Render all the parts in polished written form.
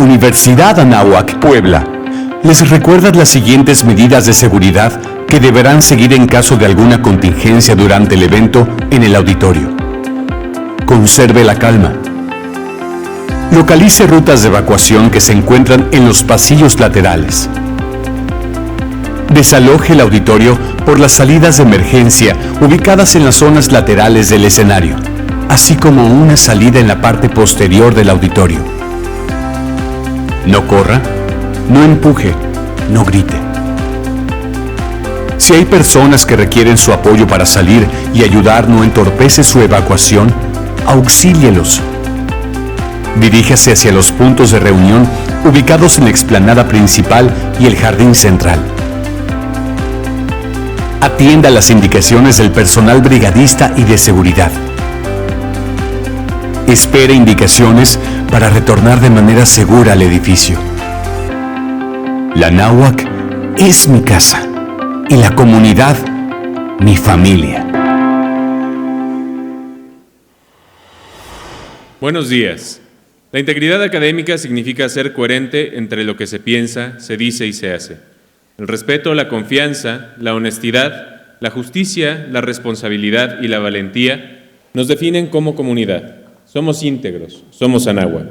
Universidad Anáhuac, Puebla, les recuerda las siguientes medidas de seguridad que deberán seguir en caso de alguna contingencia durante el evento en el auditorio. Conserve la calma. Localice rutas de evacuación que se encuentran en los pasillos laterales. Desaloje el auditorio por las salidas de emergencia ubicadas en las zonas laterales del escenario, así como una salida en la parte posterior del auditorio. No corra, no empuje, no grite. Si hay personas que requieren su apoyo para salir y ayudar no entorpece su evacuación, auxílielos. Diríjase hacia los puntos de reunión ubicados en la explanada principal y el jardín central. Atienda las indicaciones del personal brigadista y de seguridad. Espere indicaciones para retornar de manera segura al edificio. La Anáhuac es mi casa y la comunidad, mi familia. Buenos días. La integridad académica significa ser coherente entre lo que se piensa, se dice y se hace. El respeto, la confianza, la honestidad, la justicia, la responsabilidad y la valentía nos definen como comunidad. Somos íntegros, somos Anáhuac.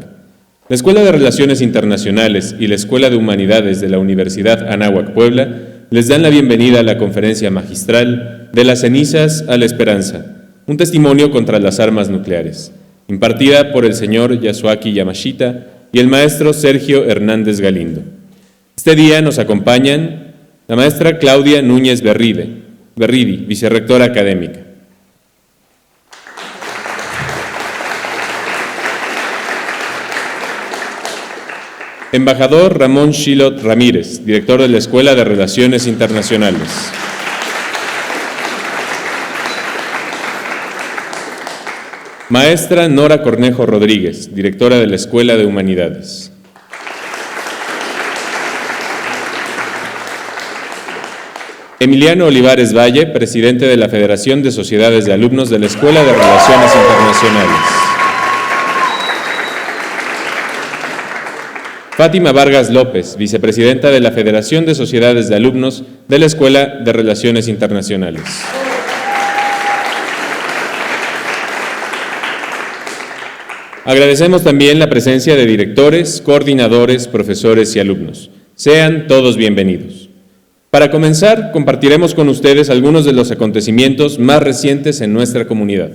La Escuela de Relaciones Internacionales y la Escuela de Humanidades de la Universidad Anáhuac Puebla les dan la bienvenida a la conferencia magistral De las cenizas a la esperanza, un testimonio contra las armas nucleares, impartida por el señor Yasuaki Yamashita y el maestro Sergio Hernández Galindo. Este día nos acompañan la maestra Claudia Núñez Berridi, vicerrectora académica. Embajador Ramón Shilot Ramírez, director de la Escuela de Relaciones Internacionales. Maestra Nora Cornejo Rodríguez, directora de la Escuela de Humanidades. Emiliano Olivares Valle, presidente de la Federación de Sociedades de Alumnos de la Escuela de Relaciones Internacionales. Fátima Vargas López, vicepresidenta de la Federación de Sociedades de Alumnos de la Escuela de Relaciones Internacionales. Agradecemos también la presencia de directores, coordinadores, profesores y alumnos. Sean todos bienvenidos. Para comenzar, compartiremos con ustedes algunos de los acontecimientos más recientes en nuestra comunidad.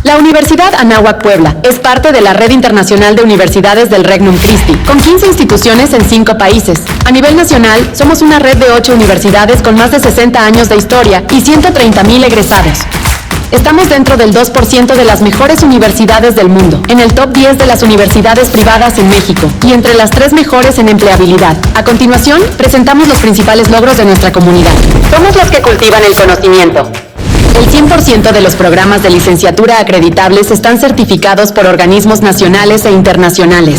La Universidad Anáhuac Puebla es parte de la Red Internacional de Universidades del Regnum Christi, con 15 instituciones en 5 países. A nivel nacional, somos una red de 8 universidades con más de 60 años de historia y 130,000 egresados. Estamos dentro del 2% de las mejores universidades del mundo, en el top 10 de las universidades privadas en México y entre las 3 mejores en empleabilidad. A continuación, presentamos los principales logros de nuestra comunidad. Somos los que cultivan el conocimiento. El 100% de los programas de licenciatura acreditables están certificados por organismos nacionales e internacionales.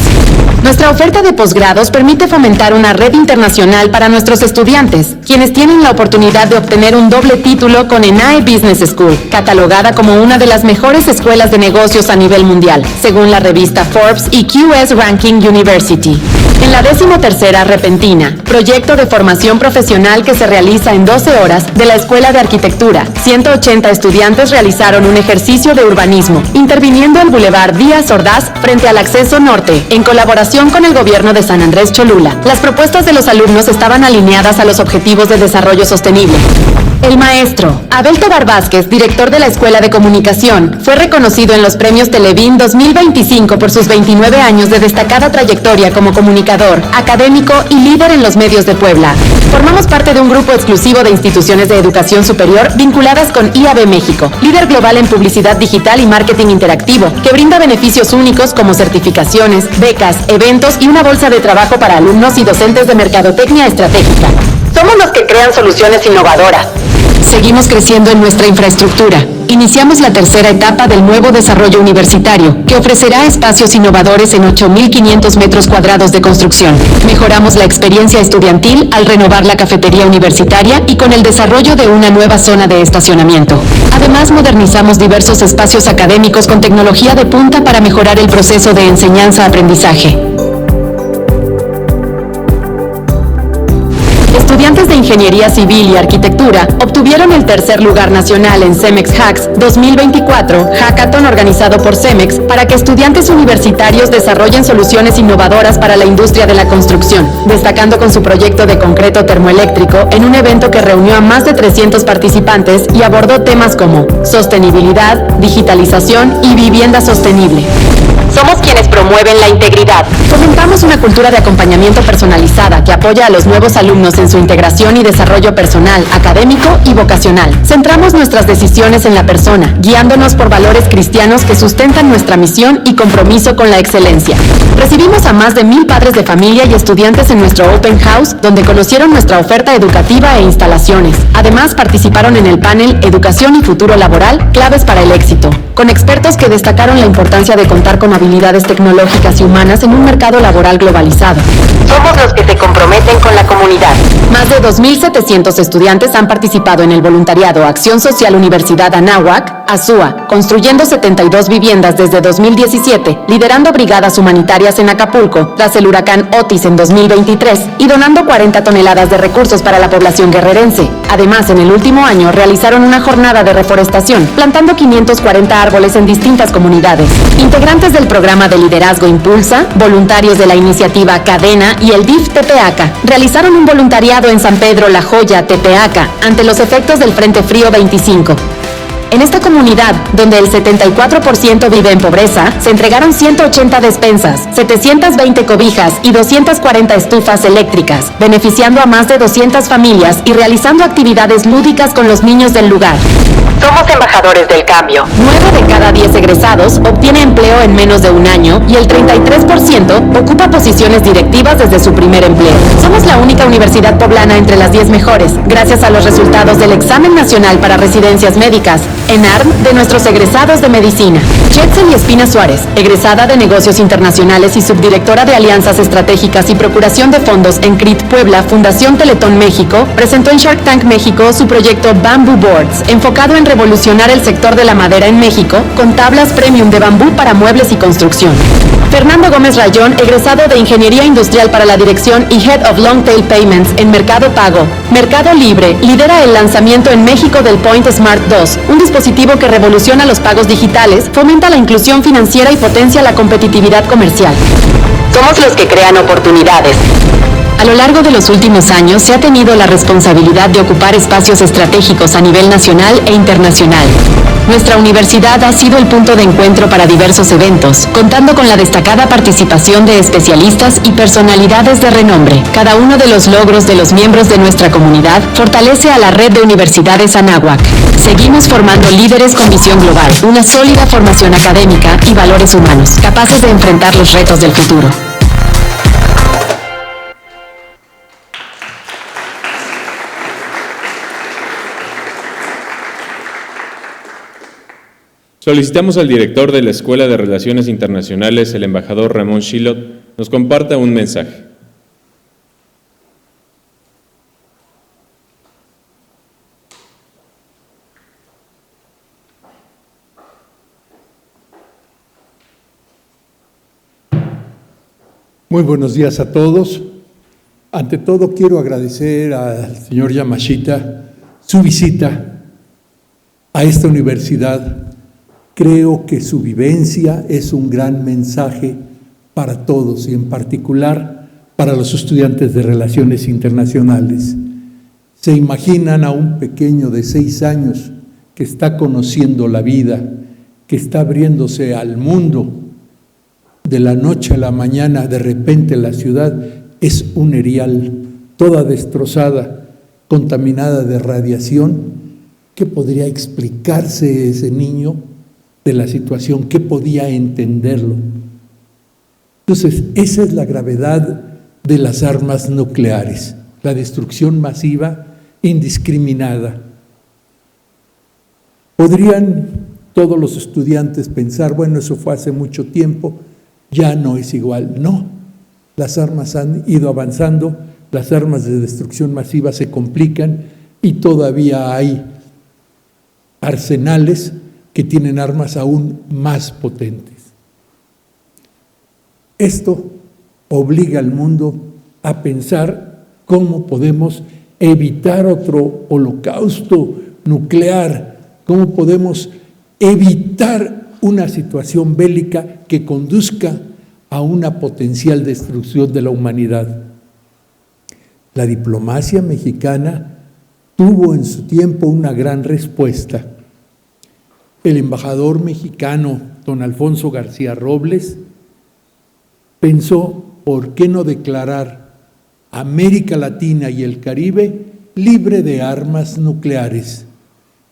Nuestra oferta de posgrados permite fomentar una red internacional para nuestros estudiantes, quienes tienen la oportunidad de obtener un doble título con ENAE Business School, catalogada como una de las mejores escuelas de negocios a nivel mundial, según la revista Forbes y QS Ranking University. En la 13ª Repentina, proyecto de formación profesional que se realiza en 12 horas de la Escuela de Arquitectura, 180 estudiantes realizaron un ejercicio de urbanismo, interviniendo el Boulevard Díaz Ordaz frente al acceso norte, en colaboración con el gobierno de San Andrés Cholula. Las propuestas de los alumnos estaban alineadas a los objetivos de desarrollo sostenible. El maestro Abel Tobar Vázquez, director de la Escuela de Comunicación, fue reconocido en los premios Televín 2025 por sus 29 años de destacada trayectoria como comunicador, académico y líder en los medios de Puebla. Formamos parte de un grupo exclusivo de instituciones de educación superior vinculadas con IAB México, líder global en publicidad digital y marketing interactivo, que brinda beneficios únicos como certificaciones, becas, eventos y una bolsa de trabajo para alumnos y docentes de mercadotecnia estratégica. Somos los que crean soluciones innovadoras. Seguimos creciendo en nuestra infraestructura. Iniciamos la tercera etapa del nuevo desarrollo universitario, que ofrecerá espacios innovadores en 8.500 metros cuadrados de construcción. Mejoramos la experiencia estudiantil al renovar la cafetería universitaria y con el desarrollo de una nueva zona de estacionamiento. Además, modernizamos diversos espacios académicos con tecnología de punta para mejorar el proceso de enseñanza-aprendizaje. Estudiantes de Ingeniería Civil y Arquitectura obtuvieron el tercer lugar nacional en CEMEX Hacks 2024, hackathon organizado por CEMEX, para que estudiantes universitarios desarrollen soluciones innovadoras para la industria de la construcción, destacando con su proyecto de concreto termoeléctrico en un evento que reunió a más de 300 participantes y abordó temas como sostenibilidad, digitalización y vivienda sostenible. Somos quienes promueven la integridad. Fomentamos una cultura de acompañamiento personalizada que apoya a los nuevos alumnos en su integración y desarrollo personal, académico y vocacional. Centramos nuestras decisiones en la persona, guiándonos por valores cristianos que sustentan nuestra misión y compromiso con la excelencia. Recibimos a más de 1,000 padres de familia y estudiantes en nuestro Open House, donde conocieron nuestra oferta educativa e instalaciones. Además, participaron en el panel Educación y Futuro Laboral, claves para el éxito, con expertos que destacaron la importancia de contar con habilidades tecnológicas y humanas en un mercado laboral globalizado. Somos los que se comprometen con la comunidad. Más de 2.700 estudiantes han participado en el voluntariado Acción Social Universidad Anáhuac, ASUA, construyendo 72 viviendas desde 2017, liderando brigadas humanitarias en Acapulco, tras el huracán Otis en 2023, y donando 40 toneladas de recursos para la población guerrerense. Además, en el último año realizaron una jornada de reforestación, plantando 540 árboles en distintas comunidades. Integrantes del programa de liderazgo Impulsa, voluntarios de la iniciativa Cadena y el DIF Tepeaca realizaron un voluntariado en San Pedro La Joya, Tepeaca, ante los efectos del Frente Frío 25. En esta comunidad, donde el 74% vive en pobreza, se entregaron 180 despensas, 720 cobijas y 240 estufas eléctricas, beneficiando a más de 200 familias y realizando actividades lúdicas con los niños del lugar. Somos embajadores del cambio. 9 de cada 10 egresados obtiene empleo en menos de un año y el 33% ocupa posiciones directivas desde su primer empleo. Somos la única universidad poblana entre las 10 mejores, gracias a los resultados del Examen Nacional para Residencias Médicas, ENARM, de nuestros egresados de Medicina. Chetzel Espina Suárez, egresada de Negocios Internacionales y subdirectora de Alianzas Estratégicas y Procuración de Fondos en CRIT Puebla, Fundación Teletón México, presentó en Shark Tank México su proyecto Bamboo Boards, enfocado en revolucionar el sector de la madera en México con tablas premium de bambú para muebles y construcción. Fernando Gómez Rayón, egresado de Ingeniería Industrial para la Dirección y Head of Long Tail Payments en Mercado Pago, Mercado Libre, lidera el lanzamiento en México del Point Smart 2, un dispositivo que revoluciona los pagos digitales, fomenta la inclusión financiera y potencia la competitividad comercial. Somos los que crean oportunidades. A lo largo de los últimos años se ha tenido la responsabilidad de ocupar espacios estratégicos a nivel nacional e internacional. Nuestra universidad ha sido el punto de encuentro para diversos eventos, contando con la destacada participación de especialistas y personalidades de renombre. Cada uno de los logros de los miembros de nuestra comunidad fortalece a la red de universidades Anáhuac. Seguimos formando líderes con visión global, una sólida formación académica y valores humanos, capaces de enfrentar los retos del futuro. Solicitamos al director de la Escuela de Relaciones Internacionales, el embajador Ramón Shillot, nos comparta un mensaje. Muy buenos días a todos. Ante todo, quiero agradecer al señor Yamashita su visita a esta universidad. Creo que su vivencia es un gran mensaje para todos y en particular para los estudiantes de Relaciones Internacionales. ¿Se imaginan a un pequeño de 6 años que está conociendo la vida, que está abriéndose al mundo? De la noche a la mañana, de repente la ciudad es un erial, toda destrozada, contaminada de radiación. ¿Qué podría explicarse ese niño de la situación? ¿Qué podía entenderlo? Entonces, esa es la gravedad de las armas nucleares, la destrucción masiva, indiscriminada. Podrían todos los estudiantes pensar, bueno, eso fue hace mucho tiempo, ya no es igual. No, las armas han ido avanzando, las armas de destrucción masiva se complican y todavía hay arsenales que tienen armas aún más potentes. Esto obliga al mundo a pensar cómo podemos evitar otro holocausto nuclear, cómo podemos evitar una situación bélica que conduzca a una potencial destrucción de la humanidad. La diplomacia mexicana tuvo en su tiempo una gran respuesta. El embajador mexicano, don Alfonso García Robles, pensó, ¿por qué no declarar América Latina y el Caribe libre de armas nucleares?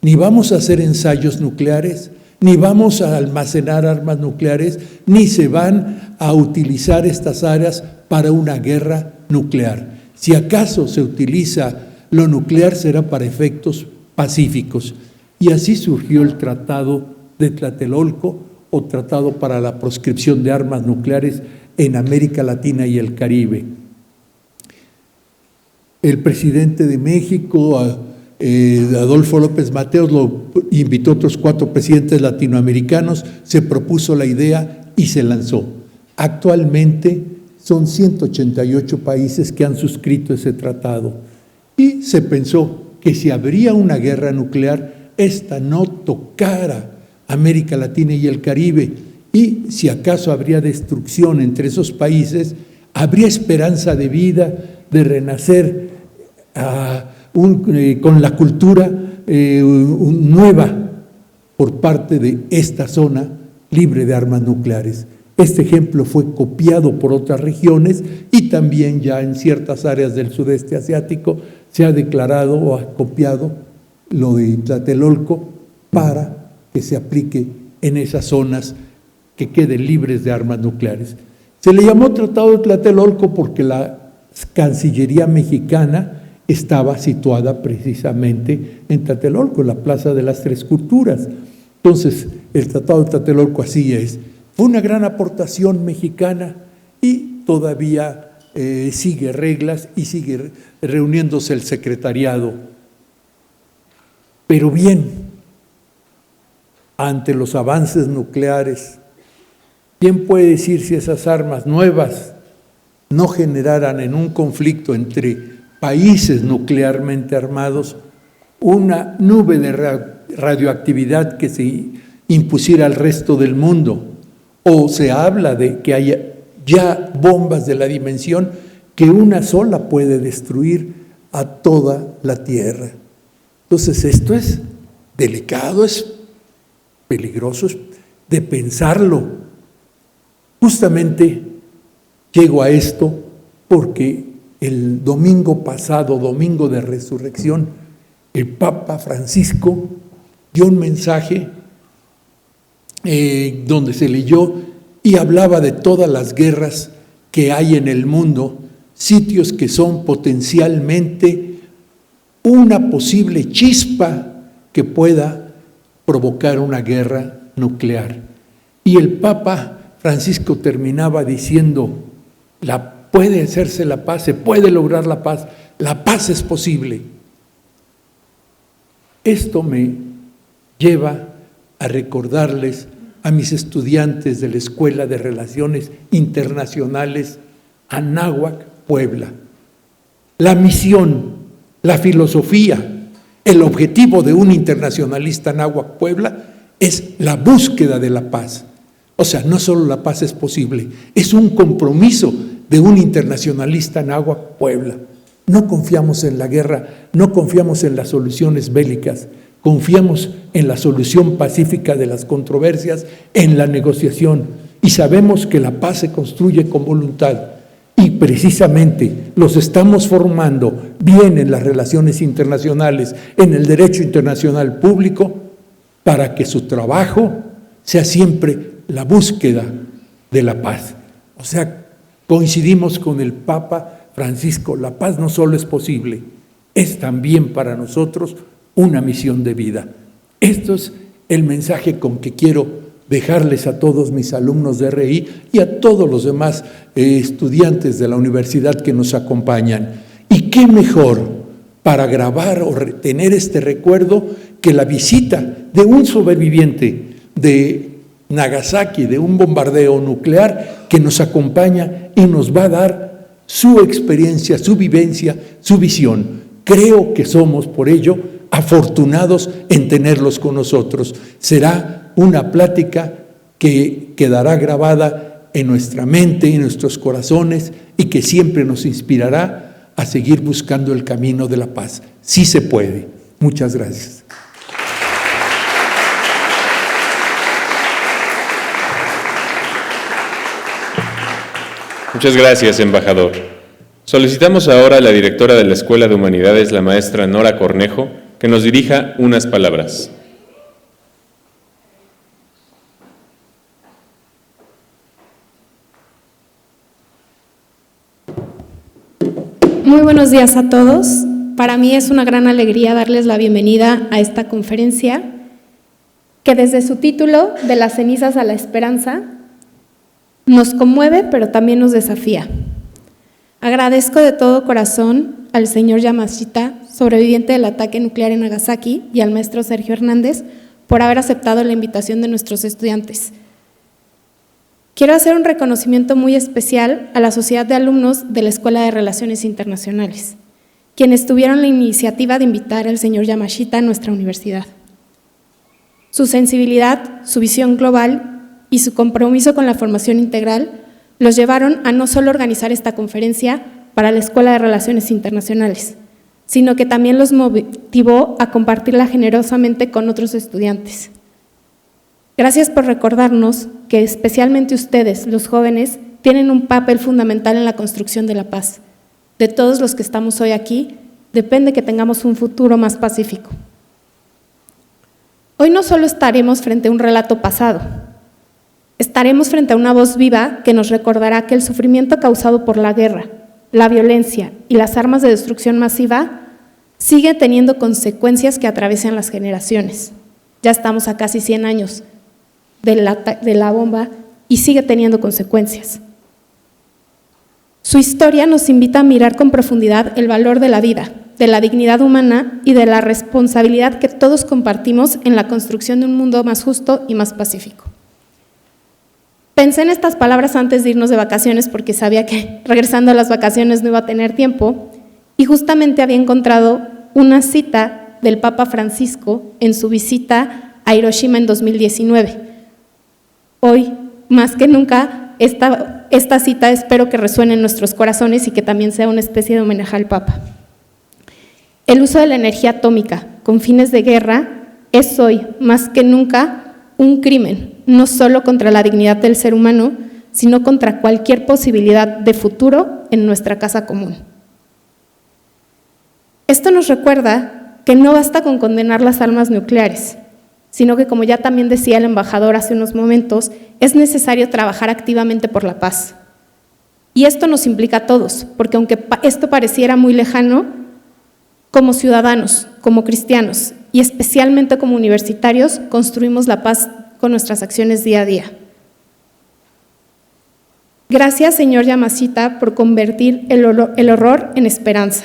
Ni vamos a hacer ensayos nucleares, ni vamos a almacenar armas nucleares, ni se van a utilizar estas áreas para una guerra nuclear. Si acaso se utiliza lo nuclear, será para efectos pacíficos. Y así surgió el Tratado de Tlatelolco, o Tratado para la Proscripción de Armas Nucleares en América Latina y el Caribe. El presidente de México, Adolfo López Mateos, lo invitó a otros 4 presidentes latinoamericanos, se propuso la idea y se lanzó. Actualmente son 188 países que han suscrito ese tratado y se pensó que si habría una guerra nuclear, esta no tocara América Latina y el Caribe, y si acaso habría destrucción entre esos países, habría esperanza de vida, de renacer con la cultura nueva por parte de esta zona libre de armas nucleares. Este ejemplo fue copiado por otras regiones y también ya en ciertas áreas del sudeste asiático se ha declarado o ha copiado lo de Tlatelolco para que se aplique en esas zonas que queden libres de armas nucleares. Se le llamó Tratado de Tlatelolco porque la Cancillería mexicana estaba situada precisamente en Tlatelolco, en la Plaza de las Tres Culturas. Entonces, el Tratado de Tlatelolco así es. Fue una gran aportación mexicana y todavía sigue reglas y sigue reuniéndose el secretariado. Pero bien, ante los avances nucleares, ¿quién puede decir si esas armas nuevas no generaran en un conflicto entre países nuclearmente armados una nube de radioactividad que se impusiera al resto del mundo? O se habla de que haya ya bombas de la dimensión que una sola puede destruir a toda la Tierra. Entonces esto es delicado, es peligroso, es de pensarlo. Justamente llego a esto porque el domingo pasado, domingo de resurrección, el Papa Francisco dio un mensaje donde se leyó y hablaba de todas las guerras que hay en el mundo, sitios que son potencialmente una posible chispa que pueda provocar una guerra nuclear. Y el Papa Francisco terminaba diciendo, puede hacerse la paz, se puede lograr la paz es posible. Esto me lleva a recordarles a mis estudiantes de la Escuela de Relaciones Internacionales Anáhuac, Puebla. La misión, la filosofía, el objetivo de un internacionalista Anáhuac, Puebla, es la búsqueda de la paz. O sea, no solo la paz es posible, es un compromiso de un internacionalista Anáhuac, Puebla. No confiamos en la guerra, no confiamos en las soluciones bélicas, confiamos en la solución pacífica de las controversias, en la negociación, y sabemos que la paz se construye con voluntad. Y precisamente los estamos formando bien en las relaciones internacionales, en el derecho internacional público, para que su trabajo sea siempre la búsqueda de la paz. O sea, coincidimos con el Papa Francisco, la paz no solo es posible, es también para nosotros una misión de vida. Esto es el mensaje con que quiero dejarles a todos mis alumnos de RI y a todos los demás estudiantes de la universidad que nos acompañan. ¿Y qué mejor para grabar o retener este recuerdo que la visita de un sobreviviente de Nagasaki, de un bombardeo nuclear, que nos acompaña y nos va a dar su experiencia, su vivencia, su visión? Creo que somos por ello afortunados en tenerlos con nosotros. Será una plática que quedará grabada en nuestra mente y en nuestros corazones y que siempre nos inspirará a seguir buscando el camino de la paz. Sí se puede. Muchas gracias. Muchas gracias, embajador. Solicitamos ahora a la directora de la Escuela de Humanidades, la maestra Nora Cornejo, que nos dirija unas palabras. Muy buenos días a todos. Para mí es una gran alegría darles la bienvenida a esta conferencia que desde su título, De las cenizas a la esperanza, nos conmueve pero también nos desafía. Agradezco de todo corazón al señor Yamashita, sobreviviente del ataque nuclear en Nagasaki, y al maestro Sergio Hernández por haber aceptado la invitación de nuestros estudiantes. Quiero hacer un reconocimiento muy especial a la Sociedad de Alumnos de la Escuela de Relaciones Internacionales, quienes tuvieron la iniciativa de invitar al señor Yamashita a nuestra universidad. Su sensibilidad, su visión global y su compromiso con la formación integral los llevaron a no solo organizar esta conferencia para la Escuela de Relaciones Internacionales, sino que también los motivó a compartirla generosamente con otros estudiantes. Gracias por recordarnos que especialmente ustedes, los jóvenes, tienen un papel fundamental en la construcción de la paz. De todos los que estamos hoy aquí, depende que tengamos un futuro más pacífico. Hoy no solo estaremos frente a un relato pasado, estaremos frente a una voz viva que nos recordará que el sufrimiento causado por la guerra, la violencia y las armas de destrucción masiva sigue teniendo consecuencias que atraviesan las generaciones. Ya estamos a casi 100 años de la bomba y sigue teniendo consecuencias. Su historia nos invita a mirar con profundidad el valor de la vida, de la dignidad humana y de la responsabilidad que todos compartimos en la construcción de un mundo más justo y más pacífico. Pensé en estas palabras antes de irnos de vacaciones porque sabía que regresando a las vacaciones no iba a tener tiempo y justamente había encontrado una cita del Papa Francisco en su visita a Hiroshima en 2019. Hoy, más que nunca, esta cita espero que resuene en nuestros corazones y que también sea una especie de homenaje al Papa. El uso de la energía atómica con fines de guerra es hoy, más que nunca, un crimen, no solo contra la dignidad del ser humano, sino contra cualquier posibilidad de futuro en nuestra casa común. Esto nos recuerda que no basta con condenar las armas nucleares, sino que, como ya también decía el embajador hace unos momentos, es necesario trabajar activamente por la paz. Y esto nos implica a todos, porque aunque esto pareciera muy lejano, como ciudadanos, como cristianos y especialmente como universitarios, construimos la paz con nuestras acciones día a día. Gracias, señor Yamashita, por convertir el horror en esperanza.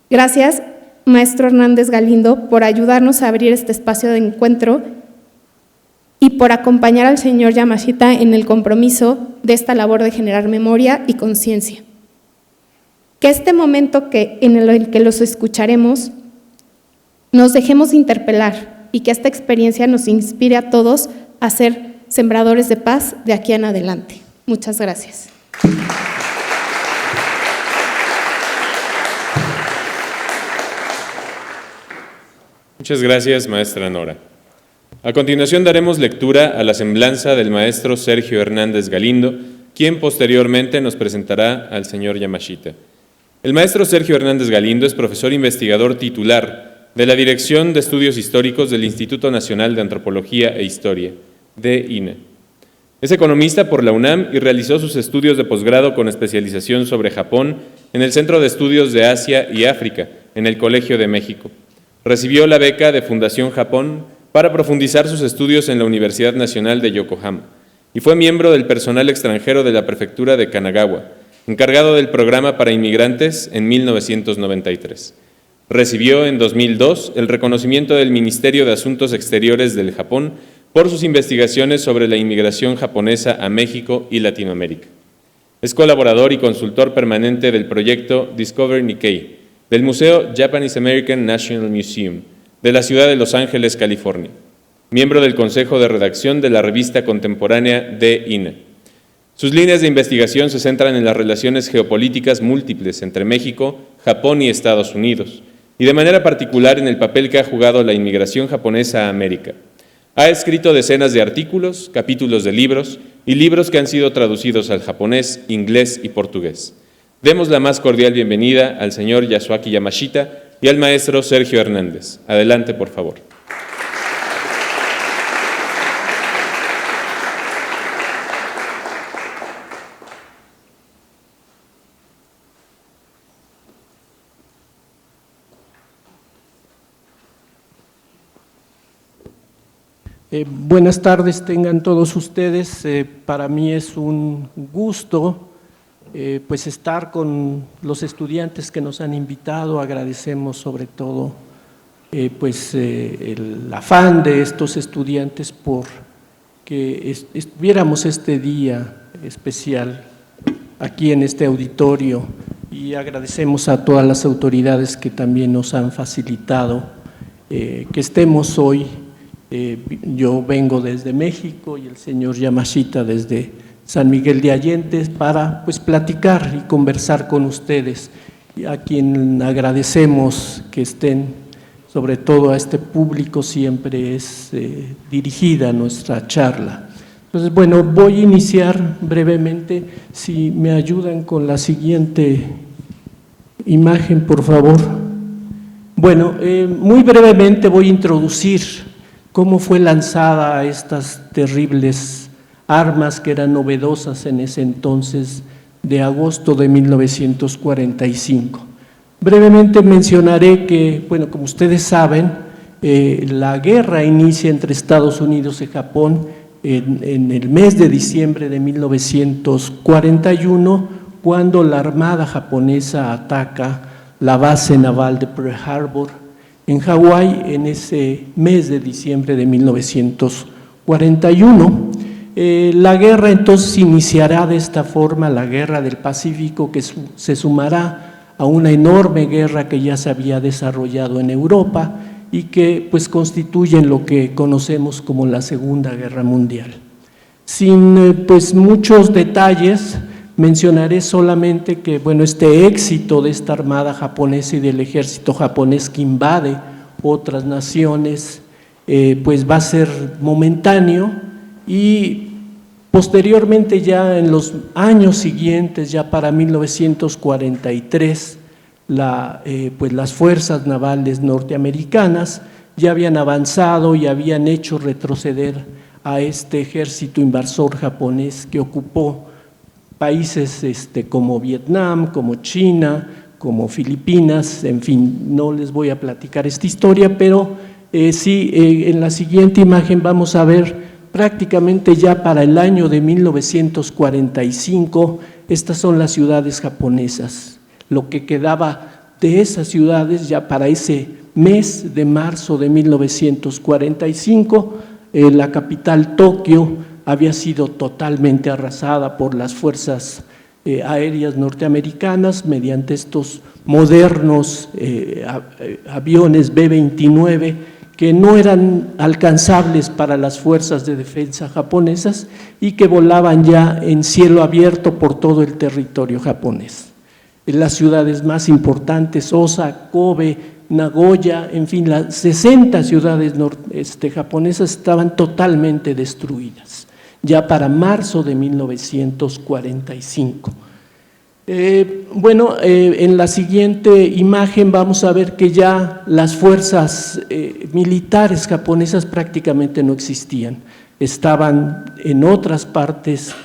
Gracias, maestro Hernández Galindo, por ayudarnos a abrir este espacio de encuentro y por acompañar al señor Yamashita en el compromiso de esta labor de generar memoria y conciencia. Que este momento en el que los escucharemos nos dejemos interpelar y que esta experiencia nos inspire a todos a ser sembradores de paz de aquí en adelante. Muchas gracias. Muchas gracias, maestra Nora. A continuación daremos lectura a la semblanza del maestro Sergio Hernández Galindo, quien posteriormente nos presentará al señor Yamashita. El maestro Sergio Hernández Galindo es profesor investigador titular de la Dirección de Estudios Históricos del Instituto Nacional de Antropología e Historia, DINA. Es economista por la UNAM y realizó sus estudios de posgrado con especialización sobre Japón en el Centro de Estudios de Asia y África, en el Colegio de México. Recibió la beca de Fundación Japón para profundizar sus estudios en la Universidad Nacional de Yokohama y fue miembro del personal extranjero de la prefectura de Kanagawa, encargado del programa para inmigrantes en 1993. Recibió en 2002 el reconocimiento del Ministerio de Asuntos Exteriores del Japón por sus investigaciones sobre la inmigración japonesa a México y Latinoamérica. Es colaborador y consultor permanente del proyecto Discover Nikkei, del Museo Japanese American National Museum, de la ciudad de Los Ángeles, California. Miembro del Consejo de Redacción de la revista contemporánea de INA. Sus líneas de investigación se centran en las relaciones geopolíticas múltiples entre México, Japón y Estados Unidos, y de manera particular en el papel que ha jugado la inmigración japonesa a América. Ha escrito decenas de artículos, capítulos de libros y libros que han sido traducidos al japonés, inglés y portugués. Demos la más cordial bienvenida al señor Yasuaki Yamashita y al maestro Sergio Hernández. Adelante, por favor. Buenas tardes tengan todos ustedes. Para mí es un gusto pues estar con los estudiantes que nos han invitado. Agradecemos sobre todo el afán de estos estudiantes por que estuviéramos este día especial aquí en este auditorio, y agradecemos a todas las autoridades que también nos han facilitado que estemos hoy. Yo vengo desde México y el señor Yamashita desde San Miguel de Allende para platicar y conversar con ustedes, y a quien agradecemos que estén, sobre todo a este público siempre es dirigida nuestra charla. Entonces, bueno, voy a iniciar brevemente, si me ayudan con la siguiente imagen, por favor. Bueno, muy brevemente voy a introducir cómo fue lanzada estas terribles armas que eran novedosas en ese entonces, de agosto de 1945. Brevemente mencionaré que, bueno, como ustedes saben, la guerra inicia entre Estados Unidos y Japón en el mes de diciembre de 1941, cuando la Armada japonesa ataca la base naval de Pearl Harbor en Hawái en ese mes de diciembre de 1941. La guerra entonces iniciará de esta forma, la Guerra del Pacífico, que se sumará a una enorme guerra que ya se había desarrollado en Europa y que constituye lo que conocemos como la Segunda Guerra Mundial. Sin muchos detalles, mencionaré solamente que este éxito de esta armada japonesa y del ejército japonés que invade otras naciones va a ser momentáneo, y posteriormente, ya en los años siguientes, ya para 1943, las fuerzas navales norteamericanas ya habían avanzado y habían hecho retroceder a este ejército invasor japonés que ocupó países como Vietnam, como China, como Filipinas. En fin, no les voy a platicar esta historia, pero sí, en la siguiente imagen vamos a ver prácticamente ya para el año de 1945, estas son las ciudades japonesas. Lo que quedaba de esas ciudades ya para ese mes de marzo de 1945, la capital Tokio había sido totalmente arrasada por las fuerzas aéreas norteamericanas mediante estos modernos aviones B-29 que no eran alcanzables para las fuerzas de defensa japonesas y que volaban ya en cielo abierto por todo el territorio japonés. En las ciudades más importantes, Osaka, Kobe, Nagoya, en fin, las 60 ciudades japonesas estaban totalmente destruidas, ya para marzo de 1945. En la siguiente imagen vamos a ver que ya las fuerzas militares japonesas prácticamente no existían, estaban en otras partes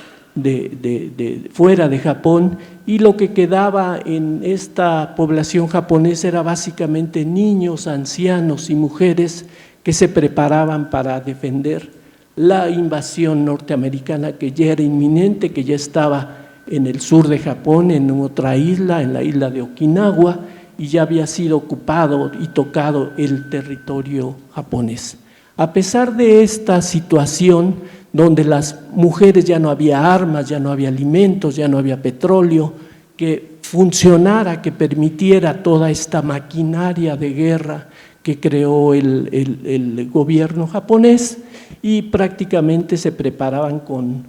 fuera de Japón, y lo que quedaba en esta población japonesa era básicamente niños, ancianos y mujeres que se preparaban para defender la invasión norteamericana, que ya era inminente, que ya estaba en el sur de Japón, en otra isla, en la isla de Okinawa, y ya había sido ocupado y tocado el territorio japonés. A pesar de esta situación, donde las mujeres ya no había armas, ya no había alimentos, ya no había petróleo, que funcionara, que permitiera toda esta maquinaria de guerra que creó el gobierno japonés, y prácticamente se preparaban con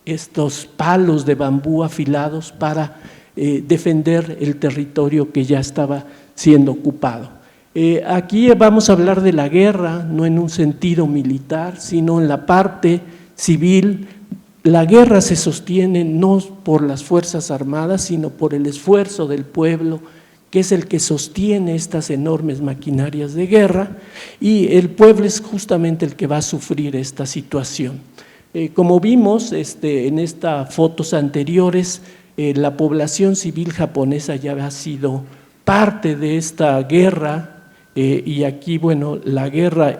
estos palos de bambú afilados para defender el territorio que ya estaba siendo ocupado. Aquí vamos a hablar de la guerra, no en un sentido militar, sino en la parte civil. La guerra se sostiene no por las Fuerzas Armadas, sino por el esfuerzo del pueblo, que es el que sostiene estas enormes maquinarias de guerra, y el pueblo es justamente el que va a sufrir esta situación. Como vimos en estas fotos anteriores, la población civil japonesa ya ha sido parte de esta guerra, y aquí, bueno, la guerra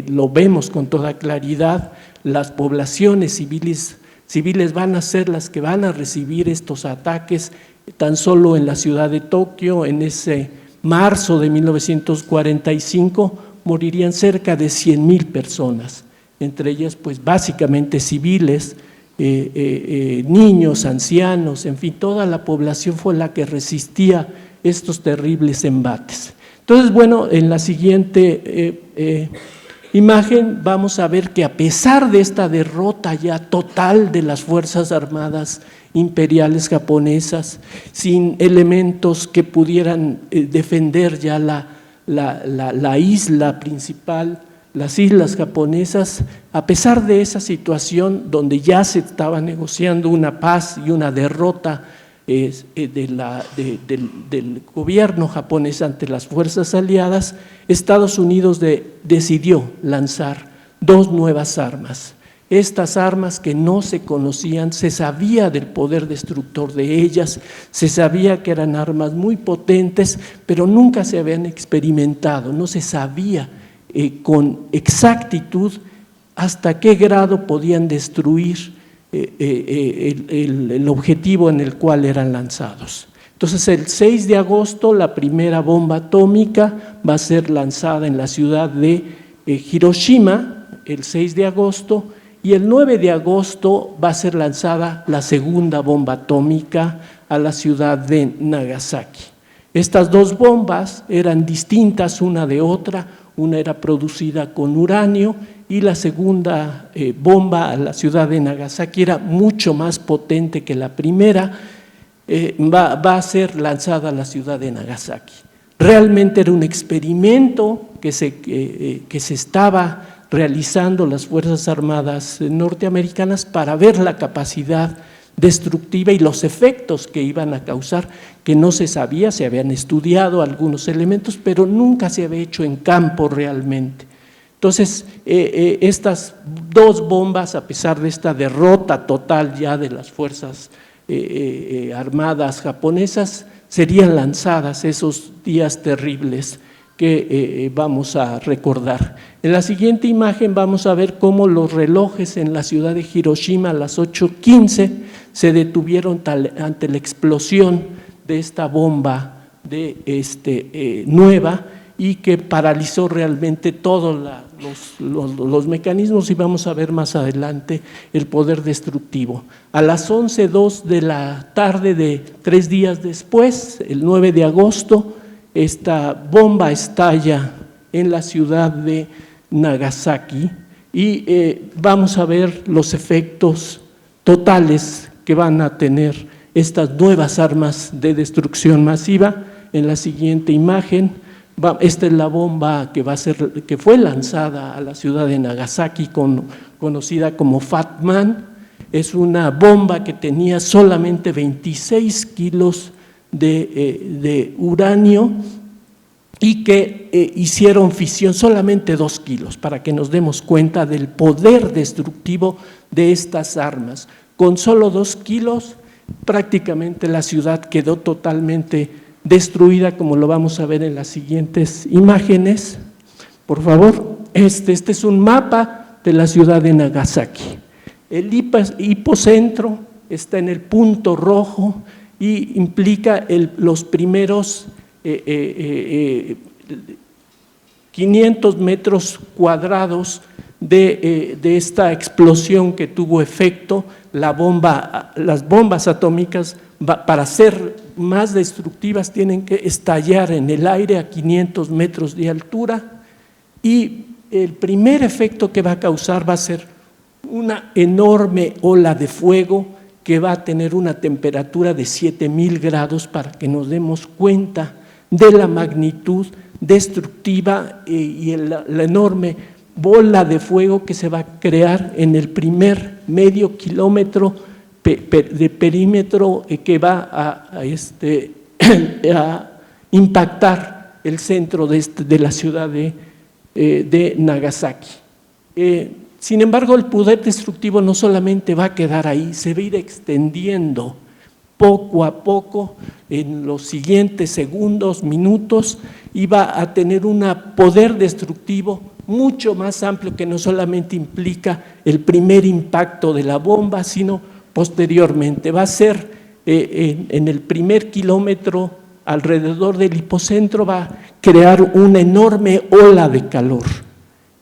lo vemos con toda claridad. Las poblaciones civiles van a ser las que van a recibir estos ataques. Tan solo en la ciudad de Tokio, en ese marzo de 1945, morirían cerca de 100,000 personas, entre ellas pues básicamente civiles, niños, ancianos, en fin, toda la población fue la que resistía estos terribles embates. Entonces, bueno, en la siguiente imagen vamos a ver que a pesar de esta derrota ya total de las Fuerzas Armadas imperiales japonesas, sin elementos que pudieran defender ya la isla principal, las islas japonesas, a pesar de esa situación donde ya se estaba negociando una paz y una derrota del gobierno japonés ante las fuerzas aliadas, Estados Unidos decidió lanzar 2 nuevas armas. Estas armas que no se conocían, se sabía del poder destructor de ellas, se sabía que eran armas muy potentes, pero nunca se habían experimentado, no se sabía con exactitud hasta qué grado podían destruir el objetivo en el cual eran lanzados. Entonces, el 6 de agosto, la primera bomba atómica va a ser lanzada en la ciudad de Hiroshima, el 6 de agosto, y el 9 de agosto va a ser lanzada la segunda bomba atómica a la ciudad de Nagasaki. Estas 2 bombas eran distintas una de otra, una era producida con uranio y la segunda bomba a la ciudad de Nagasaki era mucho más potente que la primera, va a ser lanzada a la ciudad de Nagasaki. Realmente era un experimento que se estaba realizando las Fuerzas Armadas norteamericanas para ver la capacidad destructiva y los efectos que iban a causar, que no se sabía, se habían estudiado algunos elementos, pero nunca se había hecho en campo realmente. Entonces, estas 2 bombas, a pesar de esta derrota total ya de las Fuerzas Armadas japonesas, serían lanzadas esos días terribles que vamos a recordar. En la siguiente imagen vamos a ver cómo los relojes en la ciudad de Hiroshima a las 8:15 se detuvieron ante la explosión de esta bomba nueva, y que paralizó realmente todos los mecanismos, y vamos a ver más adelante el poder destructivo. A las 11:02 de la tarde de 3 días después, el 9 de agosto, esta bomba estalla en la ciudad de Nagasaki, y vamos a ver los efectos totales que van a tener estas nuevas armas de destrucción masiva. En la siguiente imagen, esta es la bomba que fue lanzada a la ciudad de Nagasaki, conocida como Fat Man. Es una bomba que tenía solamente 26 kilos de uranio y que hicieron fisión solamente 2 kilos, para que nos demos cuenta del poder destructivo de estas armas. con solo 2 kilos, prácticamente la ciudad quedó totalmente destruida, como lo vamos a ver en las siguientes imágenes. Por favor, este es un mapa de la ciudad de Nagasaki. El hipocentro está en el punto rojo y implica los primeros 500 metros cuadrados de esta explosión que tuvo efecto. Las bombas atómicas, para ser más destructivas, tienen que estallar en el aire a 500 metros de altura, y el primer efecto que va a causar va a ser una enorme ola de fuego que va a tener una temperatura de 7,000 grados, para que nos demos cuenta de la magnitud destructiva y la enorme bola de fuego que se va a crear en el primer medio kilómetro de perímetro que va a impactar el centro de la ciudad de Nagasaki. Sin embargo, el poder destructivo no solamente va a quedar ahí, se va a ir extendiendo poco a poco en los siguientes segundos, minutos, y va a tener un poder destructivo mucho más amplio, que no solamente implica el primer impacto de la bomba, sino posteriormente. Va a ser en el primer kilómetro alrededor del hipocentro, va a crear una enorme ola de calor.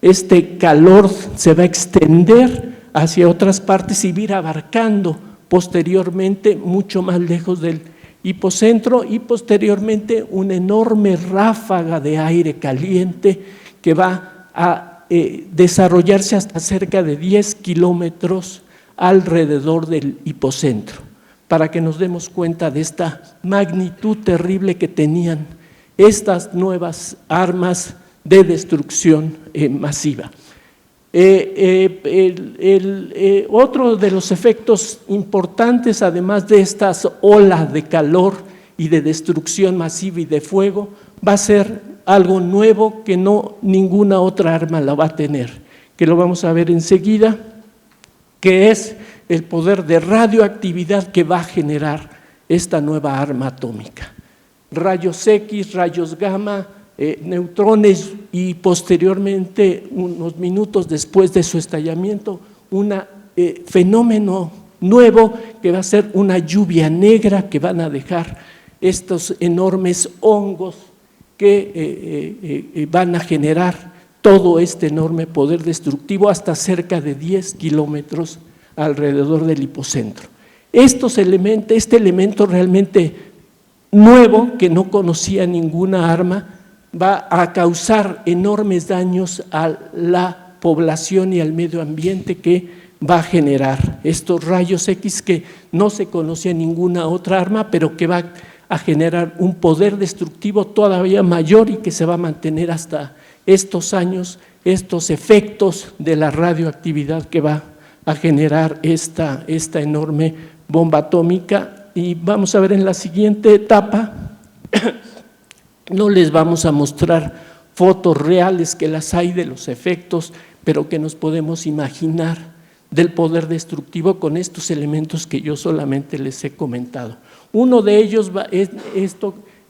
Este calor se va a extender hacia otras partes y va a ir abarcando posteriormente mucho más lejos del hipocentro, y posteriormente una enorme ráfaga de aire caliente que va a desarrollarse hasta cerca de 10 kilómetros alrededor del hipocentro, para que nos demos cuenta de esta magnitud terrible que tenían estas nuevas armas de destrucción masiva. Otro de los efectos importantes, además de estas olas de calor y de destrucción masiva y de fuego, va a ser algo nuevo que ninguna otra arma la va a tener, que lo vamos a ver enseguida, que es el poder de radioactividad que va a generar esta nueva arma atómica. Rayos X, rayos gamma, neutrones, y posteriormente, unos minutos después de su estallamiento, un fenómeno nuevo que va a ser una lluvia negra que van a dejar estos enormes hongos que van a generar todo este enorme poder destructivo hasta cerca de 10 kilómetros alrededor del hipocentro. Este elemento realmente nuevo, que no conocía ninguna arma, va a causar enormes daños a la población y al medio ambiente, que va a generar estos rayos X que no se conocía ninguna otra arma, pero que va a generar un poder destructivo todavía mayor y que se va a mantener hasta estos años, estos efectos de la radioactividad que va a generar esta enorme bomba atómica. Y vamos a ver en la siguiente etapa. No les vamos a mostrar fotos reales, que las hay, de los efectos, pero que nos podemos imaginar del poder destructivo con estos elementos que yo solamente les he comentado. Uno de ellos es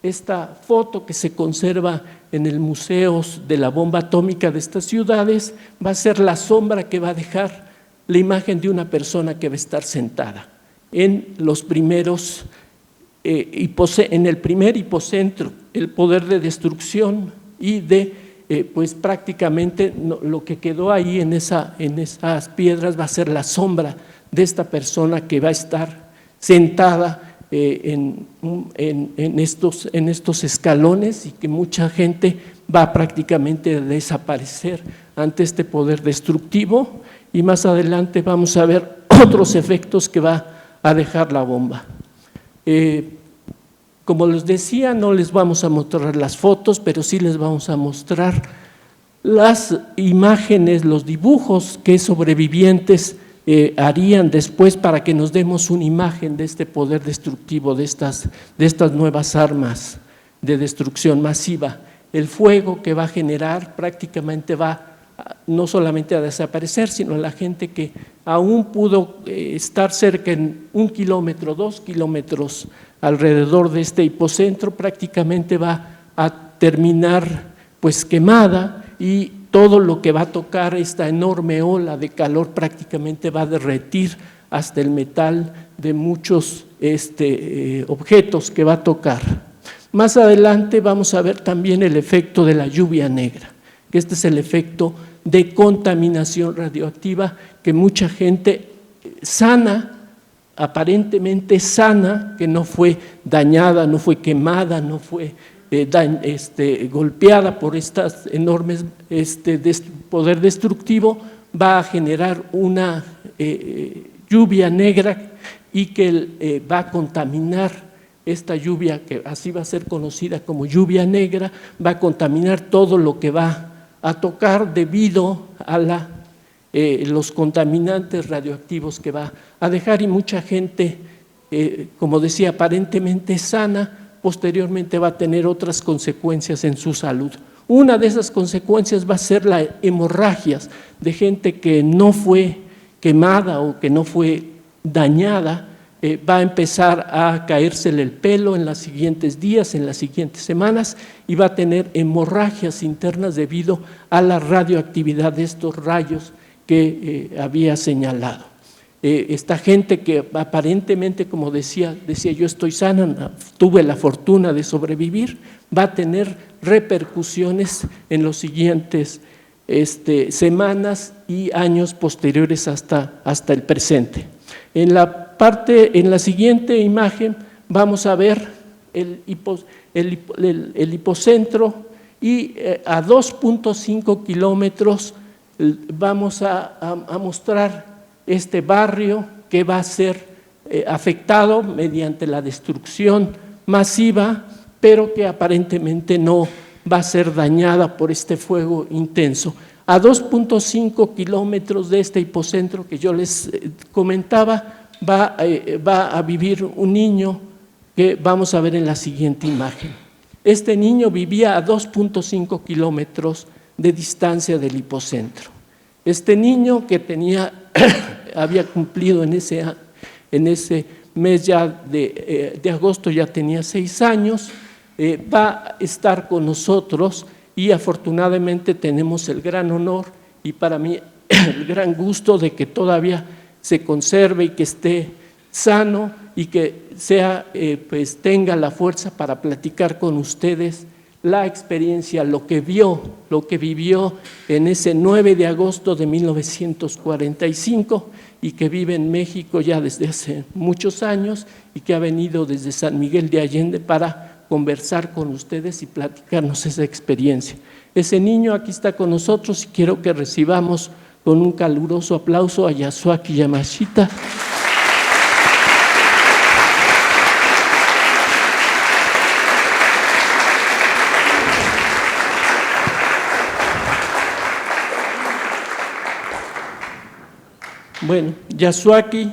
esta foto que se conserva en el Museo de la Bomba Atómica de estas ciudades, va a ser la sombra que va a dejar la imagen de una persona que va a estar sentada en los primeros en el primer hipocentro. El poder de destrucción y de pues prácticamente lo que quedó ahí en esas piedras va a ser la sombra de esta persona que va a estar sentada en estos escalones, y que mucha gente va prácticamente a desaparecer ante este poder destructivo. Y más adelante vamos a ver otros efectos que va a dejar la bomba. Como les decía, no les vamos a mostrar las fotos, pero sí les vamos a mostrar las imágenes, los dibujos que sobrevivientes harían después, para que nos demos una imagen de este poder destructivo, de estas nuevas armas de destrucción masiva. El fuego que va a generar prácticamente va no solamente a desaparecer, sino la gente que aún pudo estar cerca en 1 kilómetro, 2 kilómetros alrededor de este hipocentro, prácticamente va a terminar pues quemada, y todo lo que va a tocar esta enorme ola de calor prácticamente va a derretir hasta el metal de muchos objetos que va a tocar. Más adelante vamos a ver también el efecto de la lluvia negra, que este es el efecto de contaminación radioactiva que mucha gente sana, aparentemente sana, que no fue dañada, no fue quemada, no fue golpeada por estas enormes poder destructivo, va a generar una lluvia negra y que va a contaminar. Esta lluvia, que así va a ser conocida como lluvia negra, va a contaminar todo lo que va a tocar debido a los contaminantes radioactivos que va a dejar, y mucha gente, como decía, aparentemente sana, posteriormente va a tener otras consecuencias en su salud. Una de esas consecuencias va a ser las hemorragias de gente que no fue quemada o que no fue dañada. Va a empezar a caérsele el pelo en los siguientes días, en las siguientes semanas, y va a tener hemorragias internas debido a la radioactividad de estos rayos que había señalado. Esta gente que aparentemente, como decía yo estoy sana, tuve la fortuna de sobrevivir, va a tener repercusiones en los siguientes semanas y años posteriores hasta el presente. En la siguiente imagen vamos a ver el hipocentro, y a 2.5 kilómetros vamos a mostrar este barrio que va a ser afectado mediante la destrucción masiva, pero que aparentemente no va a ser dañada por este fuego intenso. A 2.5 kilómetros de este hipocentro que yo les comentaba, va a vivir un niño que vamos a ver en la siguiente imagen. Este niño vivía a 2.5 kilómetros de distancia del hipocentro. Este niño que había cumplido en ese mes ya de agosto, ya tenía 6 años, va a estar con nosotros, y afortunadamente tenemos el gran honor y para mí el gran gusto de que todavía se conserve y que esté sano y que pues tenga la fuerza para platicar con ustedes la experiencia, lo que vivió en ese 9 de agosto de 1945 y que vive en México ya desde hace muchos años y que ha venido desde San Miguel de Allende para conversar con ustedes y platicarnos esa experiencia. Ese niño aquí está con nosotros y quiero que recibamos con un caluroso aplauso a Yasuaki Yamashita. Bueno, Yasuaki,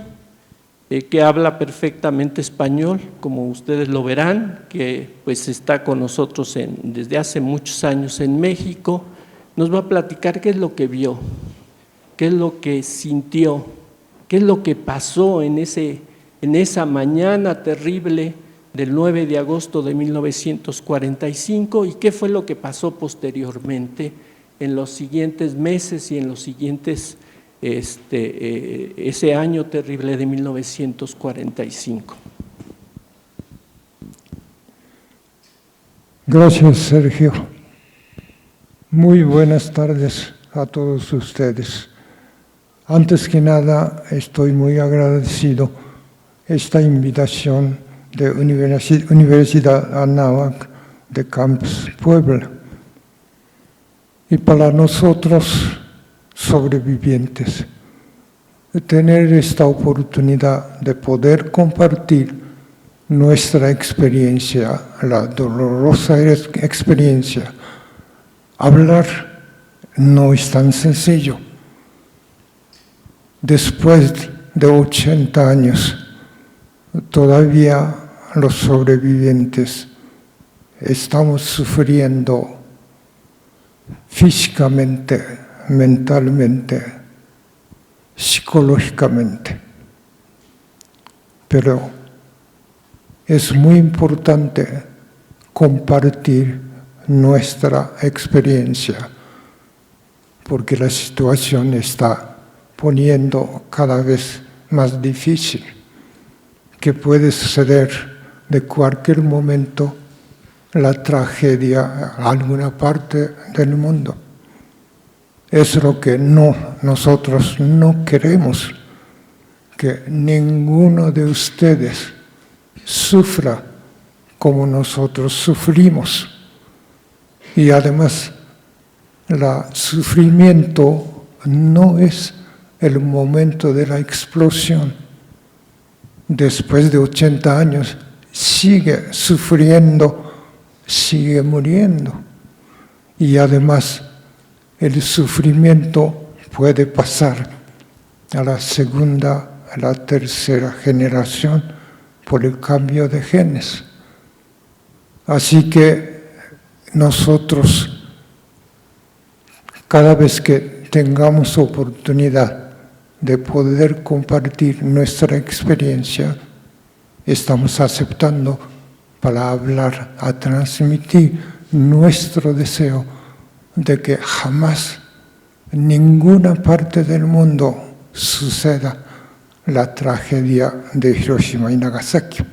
que habla perfectamente español, como ustedes lo verán, que pues está con nosotros desde hace muchos años en México, nos va a platicar qué es lo que vio, qué es lo que sintió, qué es lo que pasó en esa mañana terrible del 9 de agosto de 1945 y qué fue lo que pasó posteriormente en los siguientes meses y en los siguientes ese año terrible de 1945. Gracias, Sergio. Muy buenas tardes a todos ustedes. Antes que nada, estoy muy agradecido esta invitación de Universidad Anáhuac de Campus Puebla. Y para nosotros, sobrevivientes, tener esta oportunidad de poder compartir nuestra experiencia, la dolorosa experiencia. Hablar no es tan sencillo. Después de 80 años, todavía los sobrevivientes estamos sufriendo físicamente, mentalmente, psicológicamente. Pero es muy importante compartir nuestra experiencia, porque la situación está poniendo cada vez más difícil, que puede suceder de cualquier momento la tragedia en alguna parte del mundo. Es lo que nosotros no queremos, que ninguno de ustedes sufra como nosotros sufrimos. Y además, el sufrimiento no es el momento de la explosión. Después de 80 años, sigue sufriendo, sigue muriendo. Y además, el sufrimiento puede pasar a la segunda, a la tercera generación por el cambio de genes. Así que nosotros, cada vez que tengamos oportunidad de poder compartir nuestra experiencia, estamos aceptando para hablar, a transmitir nuestro deseo de que jamás en ninguna parte del mundo suceda la tragedia de Hiroshima y Nagasaki.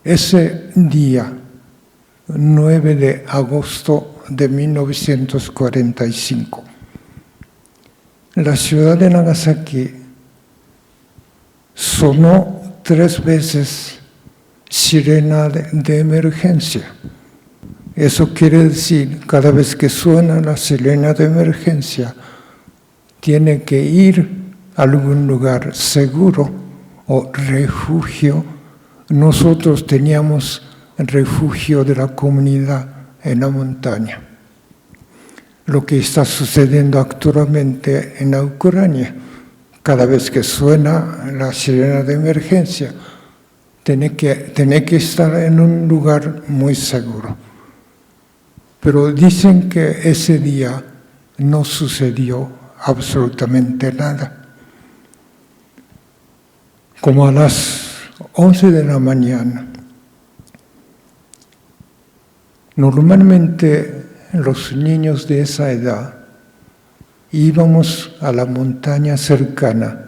Ese día, 9 de agosto de 1945, la ciudad de Nagasaki sonó 3 veces sirena de emergencia. Eso quiere decir, cada vez que suena la sirena de emergencia, tiene que ir a algún lugar seguro o refugio. Nosotros teníamos el refugio de la comunidad en la montaña. Lo que está sucediendo actualmente en la Ucrania, cada vez que suena la sirena de emergencia, tiene que estar en un lugar muy seguro. Pero dicen que ese día no sucedió absolutamente nada. Como a las 11 de la mañana, normalmente los niños de esa edad íbamos a la montaña cercana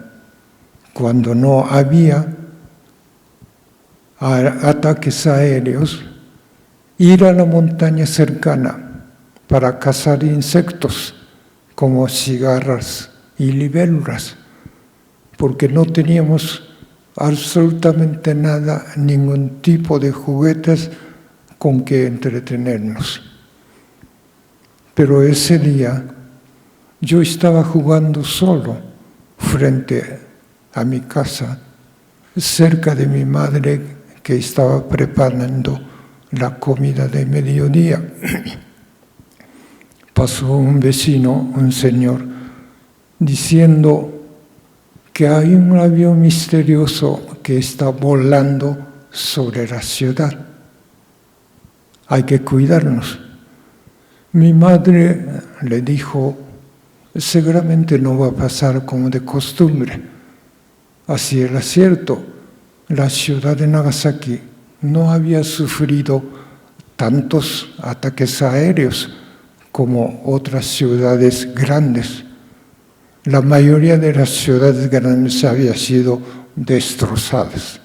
cuando no había ataques aéreos, ir a la montaña cercana para cazar insectos como cigarras y libélulas, porque no teníamos absolutamente nada, ningún tipo de juguetes con que entretenernos. Pero ese día yo estaba jugando solo frente a mi casa, cerca de mi madre que estaba preparando la comida de mediodía. Pasó un vecino, un señor, diciendo que hay un avión misterioso que está volando sobre la ciudad. Hay que cuidarnos. Mi madre le dijo, seguramente no va a pasar como de costumbre. Así era cierto. La ciudad de Nagasaki no había sufrido tantos ataques aéreos como otras ciudades grandes. La mayoría de las ciudades grandes habían sido destrozadas.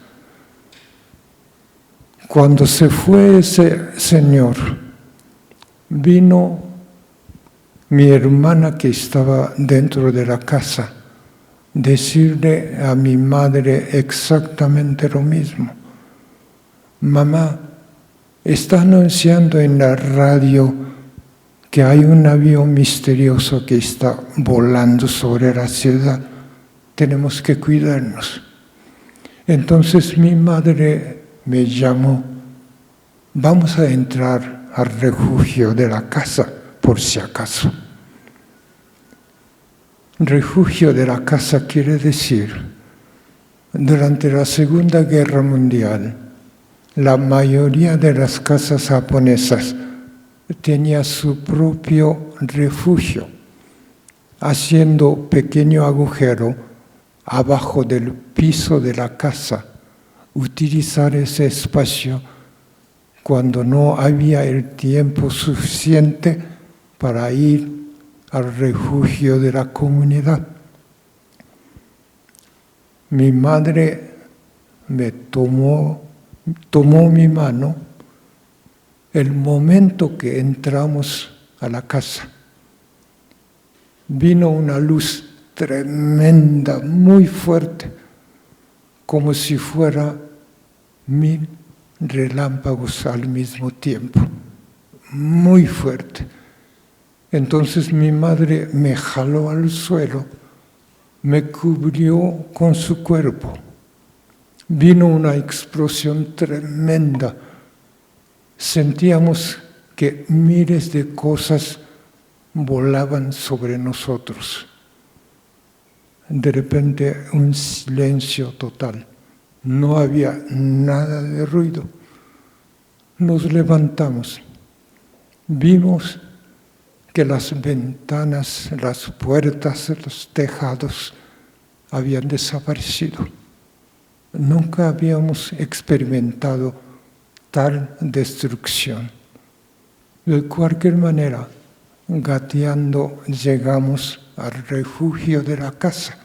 Cuando se fue ese señor, vino mi hermana que estaba dentro de la casa, decirle a mi madre exactamente lo mismo. Mamá, está anunciando en la radio que hay un avión misterioso que está volando sobre la ciudad. Tenemos que cuidarnos. Entonces mi madre me llamó. Vamos a entrar al refugio de la casa, por si acaso. Refugio de la casa quiere decir, durante la Segunda Guerra Mundial, la mayoría de las casas japonesas tenía su propio refugio. haciendo pequeño agujero abajo del piso de la casa, utilizar ese espacio cuando no había el tiempo suficiente para ir al refugio de la comunidad. Mi madre me tomó mi mano el momento que entramos a la casa. Vino una luz tremenda, muy fuerte, como si fuera 1000 relámpagos al mismo tiempo, muy fuerte. Entonces mi madre me jaló al suelo, me cubrió con su cuerpo. Vino una explosión tremenda. Sentíamos que miles de cosas volaban sobre nosotros. De repente un silencio total. No había nada de ruido. Nos levantamos. Vimos que las ventanas, las puertas, los tejados habían desaparecido. Nunca habíamos experimentado tal destrucción. De cualquier manera, gateando llegamos al refugio de la casa.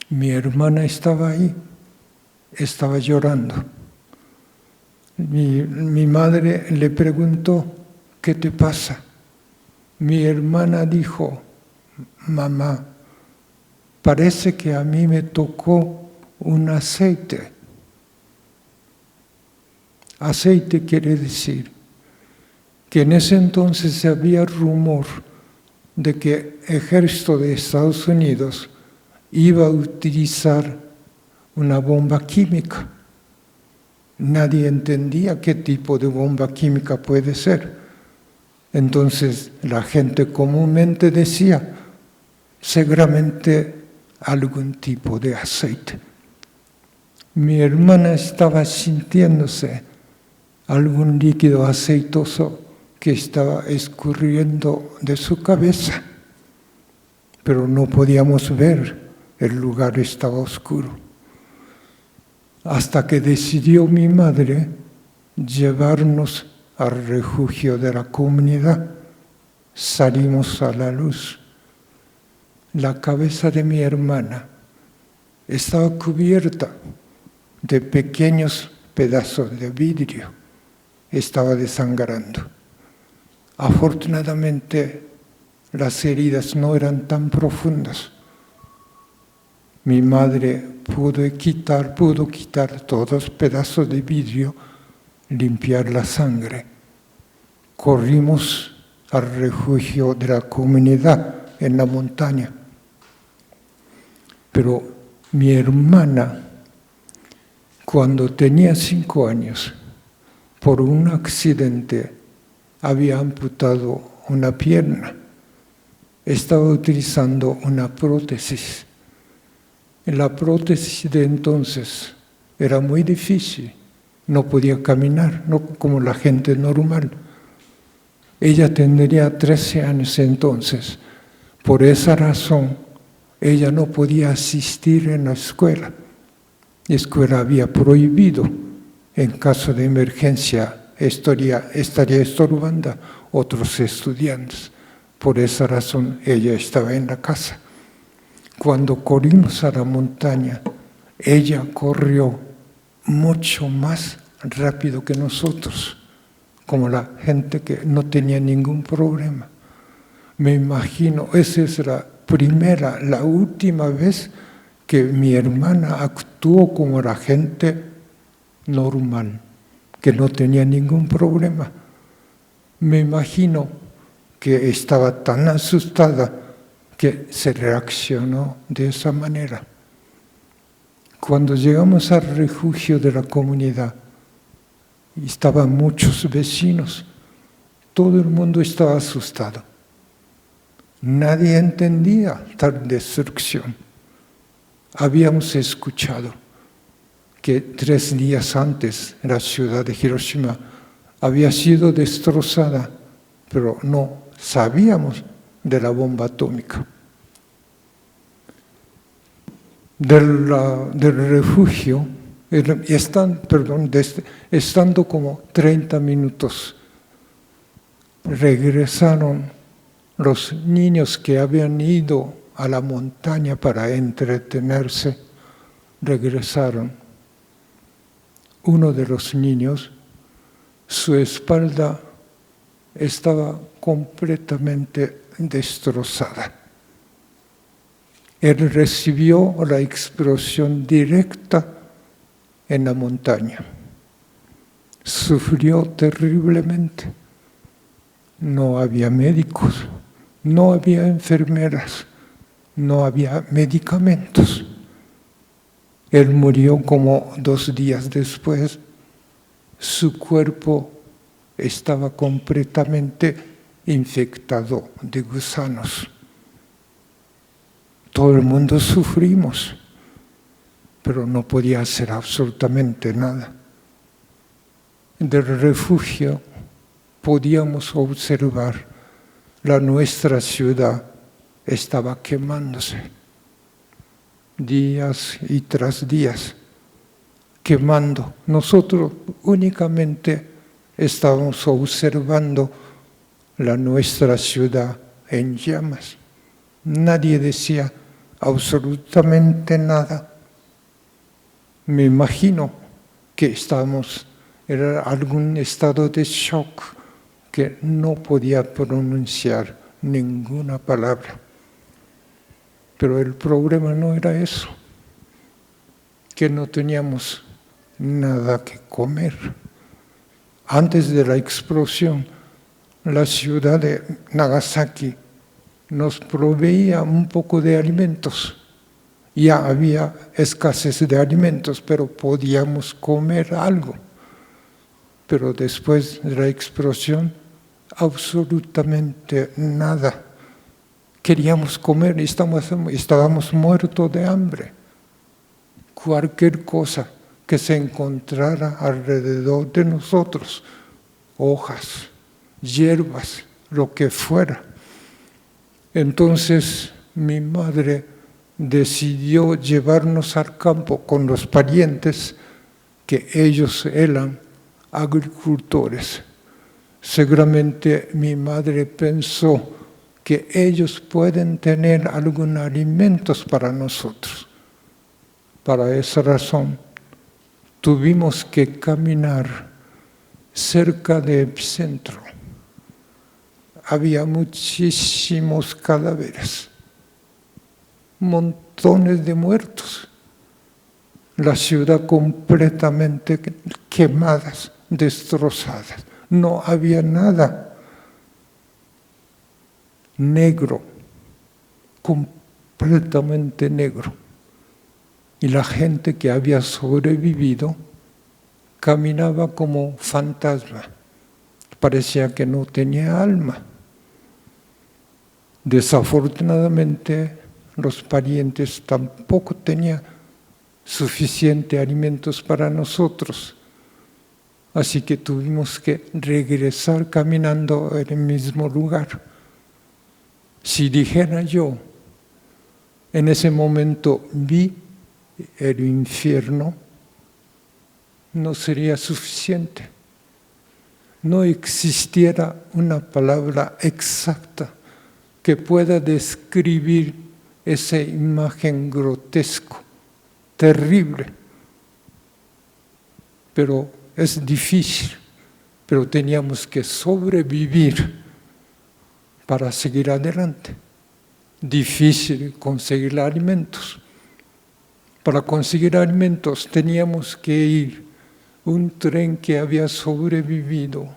Mi hermana estaba ahí, estaba llorando. Mi madre le preguntó, ¿qué te pasa? Mi hermana dijo, mamá, parece que a mí me tocó un aceite. Aceite quiere decir que en ese entonces había rumor de que el ejército de Estados Unidos iba a utilizar una bomba química. Nadie entendía qué tipo de bomba química puede ser. Entonces la gente comúnmente decía, seguramente algún tipo de aceite. Mi hermana estaba sintiéndose algún líquido aceitoso que estaba escurriendo de su cabeza, pero no podíamos ver, el lugar estaba oscuro. Hasta que decidió mi madre llevarnos al refugio de la comunidad. Salimos a la luz. La cabeza de mi hermana estaba cubierta de pequeños pedazos de vidrio. Estaba desangrando. Afortunadamente, las heridas no eran tan profundas. Mi madre pudo quitar todos los pedazos de vidrio, limpiar la sangre. Corrimos al refugio de la comunidad en la montaña. Pero mi hermana, cuando tenía 5 años, por un accidente, había amputado una pierna. Estaba utilizando una prótesis. La prótesis de entonces era muy difícil. No podía caminar, no como la gente normal. Ella tendría 13 años entonces. Por esa razón, ella no podía asistir en la escuela. La escuela había prohibido, en caso de emergencia, estaría estorbando a otros estudiantes. Por esa razón, ella estaba en la casa. Cuando corrimos a la montaña, ella corrió mucho más rápido que nosotros, como la gente que no tenía ningún problema. Me imagino, esa es la última vez que mi hermana actuó como la gente normal, que no tenía ningún problema. Me imagino que estaba tan asustada que se reaccionó de esa manera. Cuando llegamos al refugio de la comunidad, estaban muchos vecinos, todo el mundo estaba asustado. Nadie entendía tal destrucción. Habíamos escuchado que 3 días antes la ciudad de Hiroshima había sido destrozada, pero no sabíamos de la bomba atómica. Del refugio, estando como 30 minutos, regresaron los niños que habían ido a la montaña para entretenerse, regresaron. Uno de los niños, su espalda estaba completamente destrozada. Él recibió la explosión directa en la montaña. Sufrió terriblemente. No había médicos, no había enfermeras, no había medicamentos. Él murió como 2 días después. Su cuerpo estaba completamente infectado de gusanos. Todo el mundo sufrimos, pero no podía hacer absolutamente nada. Del refugio podíamos observar nuestra ciudad estaba quemándose, días y tras días, quemando. Nosotros únicamente estábamos observando nuestra ciudad en llamas. Nadie decía absolutamente nada. Me imagino que era algún estado de shock que no podía pronunciar ninguna palabra. Pero el problema no era eso, que no teníamos nada que comer. Antes de la explosión, la ciudad de Nagasaki nos proveía un poco de alimentos. Ya había escasez de alimentos, pero podíamos comer algo. Pero después de la explosión, absolutamente nada. Queríamos comer y estábamos muertos de hambre. Cualquier cosa que se encontrara alrededor de nosotros, hojas, hierbas, lo que fuera. Entonces mi madre decidió llevarnos al campo con los parientes, que ellos eran agricultores. Seguramente mi madre pensó que ellos pueden tener algunos alimentos para nosotros. Para esa razón, tuvimos que caminar cerca del epicentro. Había muchísimos cadáveres, montones de muertos. La ciudad completamente quemada, destrozada. No había nada. Negro, completamente negro. Y la gente que había sobrevivido caminaba como fantasma. Parecía que no tenía alma. Desafortunadamente, los parientes tampoco tenían suficientes alimentos para nosotros. Así que tuvimos que regresar caminando en el mismo lugar. Si dijera yo, en ese momento vi el infierno, no sería suficiente. No existiera una palabra exacta que pueda describir esa imagen grotesca, terrible. Pero es difícil, pero teníamos que sobrevivir para seguir adelante. Difícil conseguir alimentos. Para conseguir alimentos teníamos que ir un tren que había sobrevivido,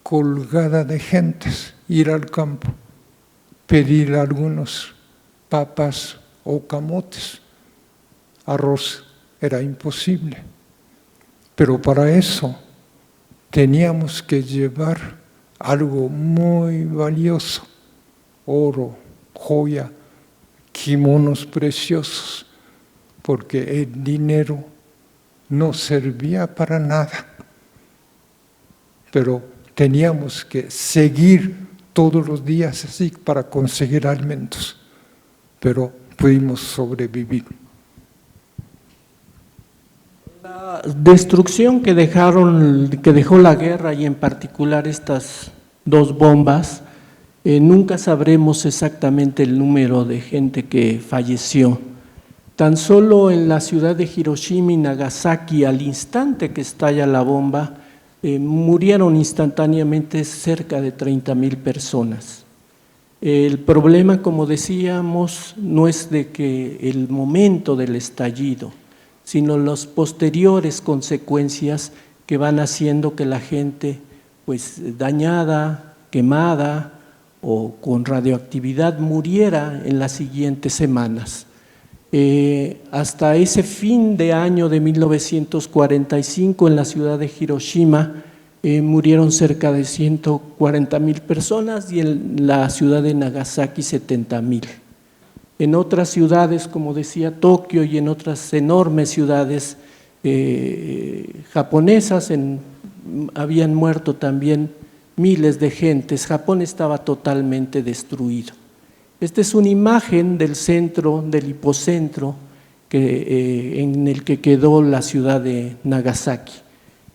colgada de gentes, ir al campo, pedir algunos papas o camotes. Arroz era imposible. Pero para eso teníamos que llevar algo muy valioso, oro, joya, kimonos preciosos, porque el dinero no servía para nada. Pero teníamos que seguir todos los días así para conseguir alimentos, pero pudimos sobrevivir. La destrucción que dejó la guerra, y en particular estas dos bombas, nunca sabremos exactamente el número de gente que falleció. Tan solo en la ciudad de Hiroshima y Nagasaki, al instante que estalla la bomba, murieron instantáneamente cerca de 30,000 personas. El problema, como decíamos, no es de que el momento del estallido, sino las posteriores consecuencias que van haciendo que la gente, pues dañada, quemada o con radioactividad, muriera en las siguientes semanas. Hasta ese fin de año de 1945 en la ciudad de Hiroshima murieron cerca de 140,000 personas y en la ciudad de Nagasaki 70,000. En otras ciudades, como decía Tokio, y en otras enormes ciudades japonesas habían muerto también miles de gentes. Japón estaba totalmente destruido. Esta es una imagen del centro, del hipocentro, en el que quedó la ciudad de Nagasaki.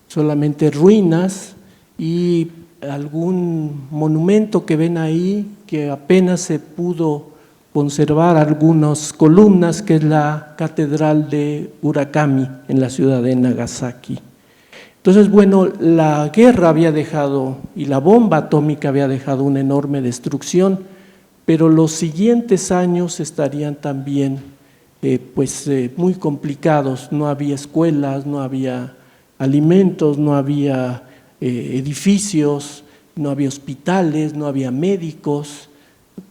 Solamente ruinas y algún monumento que ven ahí, que apenas se pudo conservar algunas columnas, que es la catedral de Urakami en la ciudad de Nagasaki. Entonces, bueno, la guerra había dejado, y la bomba atómica había dejado una enorme destrucción, pero los siguientes años estarían también muy complicados. No había escuelas, no había alimentos, no había edificios, no había hospitales, no había médicos.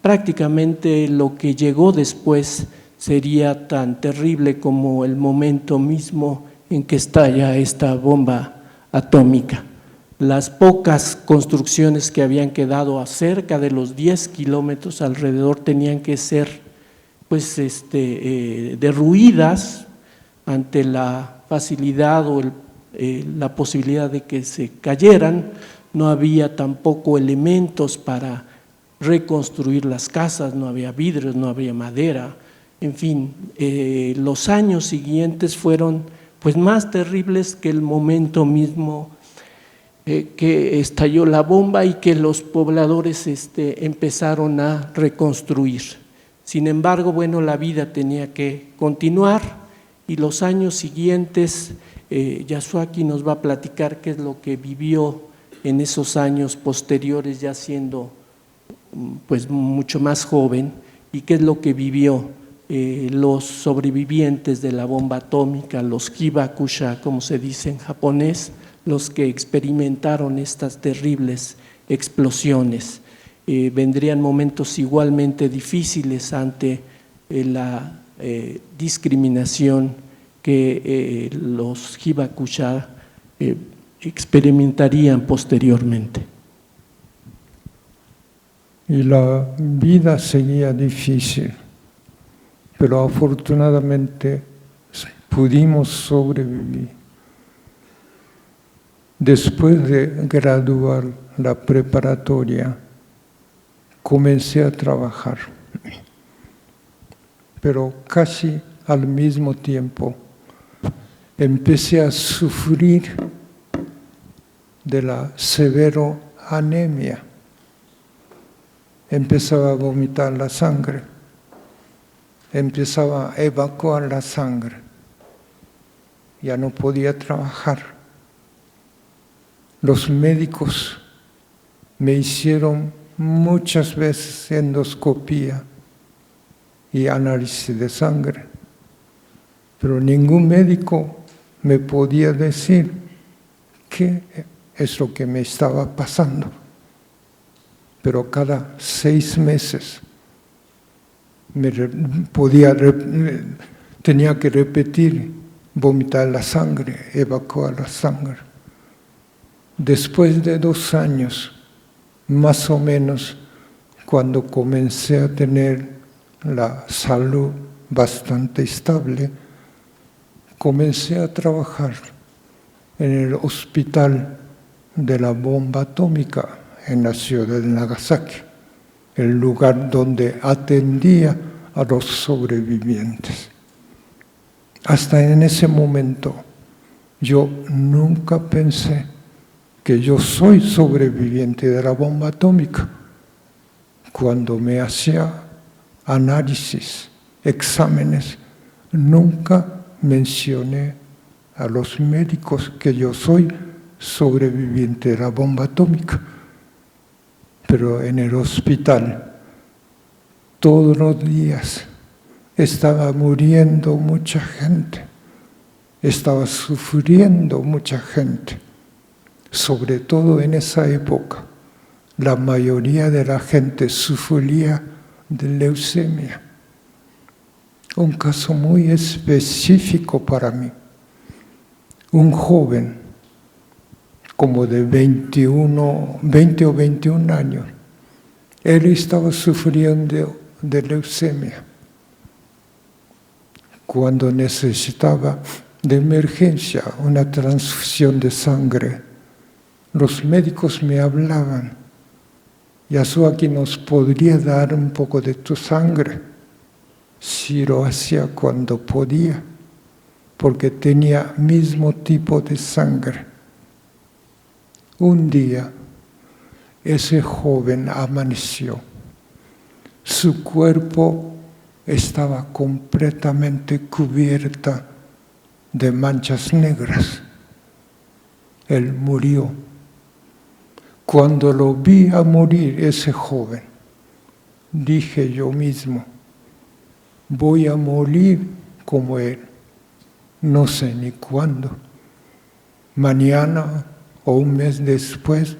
Prácticamente lo que llegó después sería tan terrible como el momento mismo en que estalla esta bomba atómica. Las pocas construcciones que habían quedado a cerca de los 10 kilómetros alrededor tenían que ser derruidas ante la facilidad o la posibilidad de que se cayeran. No había tampoco elementos para reconstruir las casas, no había vidrios, no había madera. En fin, los años siguientes fueron más terribles que el momento mismo que estalló la bomba y que los pobladores empezaron a reconstruir. Sin embargo, bueno, la vida tenía que continuar y los años siguientes, Yasuaki nos va a platicar qué es lo que vivió en esos años posteriores, ya siendo mucho más joven, y qué es lo que vivió los sobrevivientes de la bomba atómica, los hibakusha, como se dice en japonés, los que experimentaron estas terribles explosiones. Vendrían momentos igualmente difíciles ante la discriminación que los hibakusha experimentarían posteriormente. Y la vida seguía difícil, pero afortunadamente pudimos sobrevivir. Después de graduar la preparatoria, comencé a trabajar, pero casi al mismo tiempo empecé a sufrir de la severa anemia. Empezaba a vomitar la sangre, empezaba a evacuar la sangre, ya no podía trabajar. Los médicos me hicieron muchas veces endoscopía y análisis de sangre, pero ningún médico me podía decir qué es lo que me estaba pasando. Pero cada 6 meses tenía que repetir, vomitar la sangre, evacuar la sangre. Después de 2 años, más o menos, cuando comencé a tener la salud bastante estable, comencé a trabajar en el hospital de la bomba atómica en la ciudad de Nagasaki, el lugar donde atendía a los sobrevivientes. Hasta en ese momento yo nunca pensé que yo soy sobreviviente de la bomba atómica. Cuando me hacía análisis, exámenes, nunca mencioné a los médicos que yo soy sobreviviente de la bomba atómica. Pero en el hospital, todos los días, estaba muriendo mucha gente, estaba sufriendo mucha gente. Sobre todo en esa época, la mayoría de la gente sufría de leucemia. Un caso muy específico para mí. Un joven, como de 20 o 21 años, él estaba sufriendo de leucemia. Cuando necesitaba de emergencia una transfusión de sangre, los médicos me hablaban: Yasuaki, ¿nos podría dar un poco de tu sangre? Sí, lo hacía cuando podía, porque tenía mismo tipo de sangre. Un día, ese joven amaneció. Su cuerpo estaba completamente cubierta de manchas negras. Él murió. Cuando lo vi a morir ese joven, dije yo mismo: voy a morir como él. No sé ni cuándo, mañana o un mes después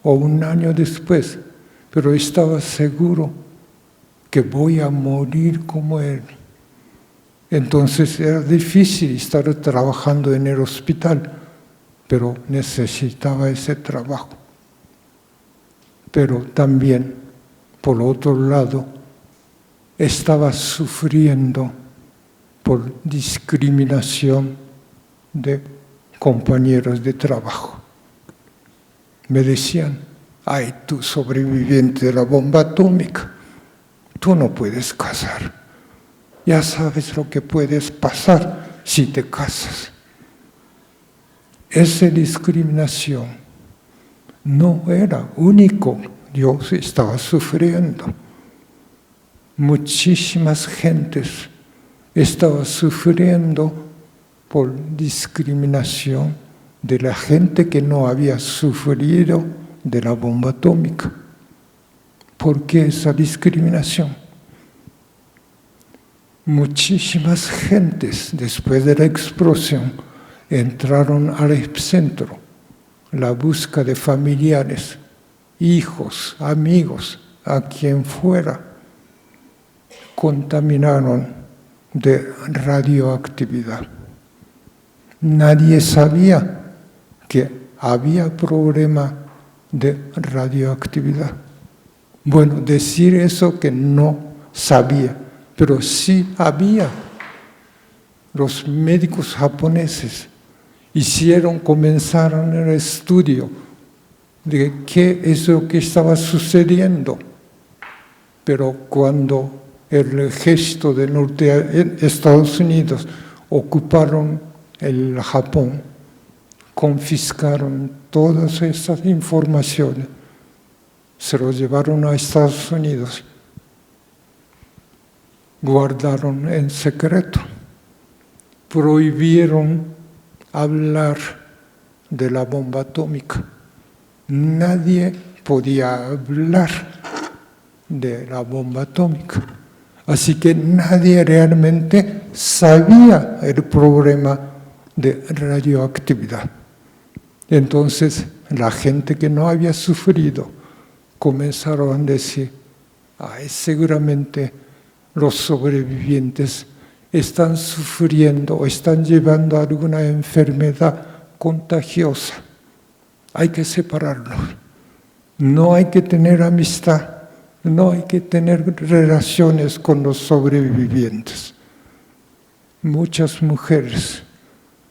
o un año después, pero estaba seguro que voy a morir como él. Entonces era difícil estar trabajando en el hospital, pero necesitaba ese trabajo. Pero también, por otro lado, estaba sufriendo por discriminación de compañeros de trabajo. Me decían: ay, tú sobreviviente de la bomba atómica, tú no puedes casar. Ya sabes lo que puedes pasar si te casas. Esa discriminación no era único, yo estaba sufriendo. Muchísimas gentes estaban sufriendo por discriminación de la gente que no había sufrido de la bomba atómica. ¿Por qué esa discriminación? Muchísimas gentes después de la explosión entraron al epicentro. La búsqueda de familiares, hijos, amigos, a quien fuera, contaminaron de radioactividad. Nadie sabía que había problema de radioactividad. Bueno, decir eso que no sabía, pero sí había. Los médicos japoneses comenzaron el estudio de qué es lo que estaba sucediendo. Pero cuando el ejército de Estados Unidos ocuparon el Japón, confiscaron todas esas informaciones, se lo llevaron a Estados Unidos, guardaron en secreto, prohibieron hablar de la bomba atómica. Nadie podía hablar de la bomba atómica. Así que nadie realmente sabía el problema de radioactividad. Entonces, la gente que no había sufrido comenzaron a decir: ay, seguramente los sobrevivientes están sufriendo o están llevando alguna enfermedad contagiosa. Hay que separarlos. No hay que tener amistad, no hay que tener relaciones con los sobrevivientes. Muchas mujeres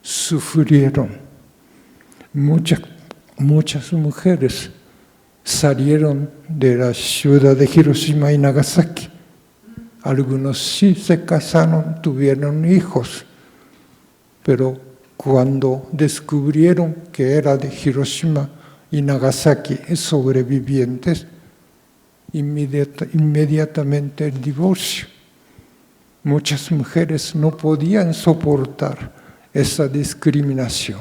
sufrieron. Muchas mujeres salieron de la ciudad de Hiroshima y Nagasaki. Algunos sí se casaron, tuvieron hijos, pero cuando descubrieron que era de Hiroshima y Nagasaki sobrevivientes, inmediatamente el divorcio. Muchas mujeres no podían soportar esa discriminación.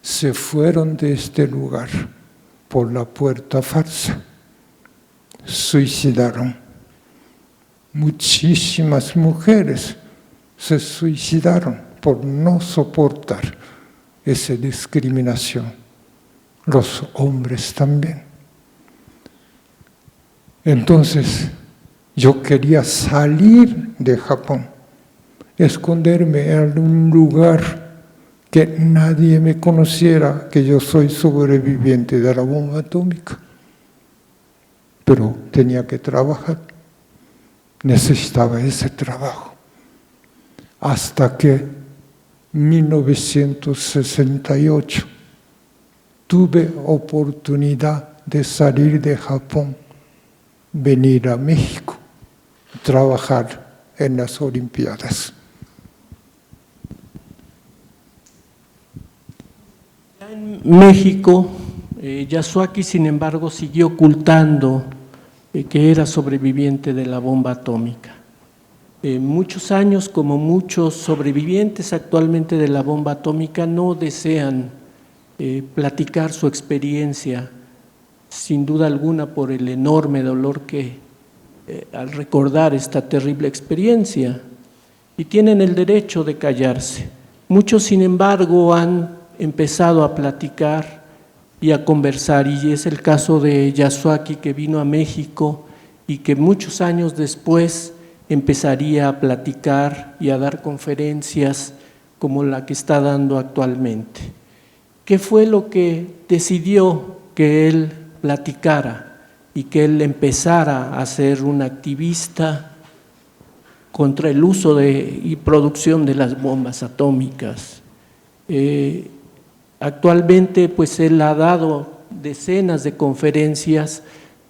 Se fueron de este lugar por la puerta falsa. Suicidaron. Muchísimas mujeres se suicidaron por no soportar esa discriminación. Los hombres también. Entonces, yo quería salir de Japón, esconderme en un lugar que nadie me conociera, que yo soy sobreviviente de la bomba atómica. Pero tenía que trabajar, necesitaba ese trabajo. Hasta que en 1968 tuve oportunidad de salir de Japón, venir a México, trabajar en las Olimpiadas. En México, Yasuaki, sin embargo, siguió ocultando que era sobreviviente de la bomba atómica. Muchos años, como muchos sobrevivientes actualmente de la bomba atómica, no desean platicar su experiencia, sin duda alguna por el enorme dolor que al recordar esta terrible experiencia, y tienen el derecho de callarse. Muchos, sin embargo, han empezado a platicar y a conversar, y es el caso de Yasuaki, que vino a México y que muchos años después empezaría a platicar y a dar conferencias como la que está dando actualmente. ¿Qué fue lo que decidió que él platicara y que él empezara a ser un activista contra el uso y producción de las bombas atómicas? Actualmente, pues él ha dado decenas de conferencias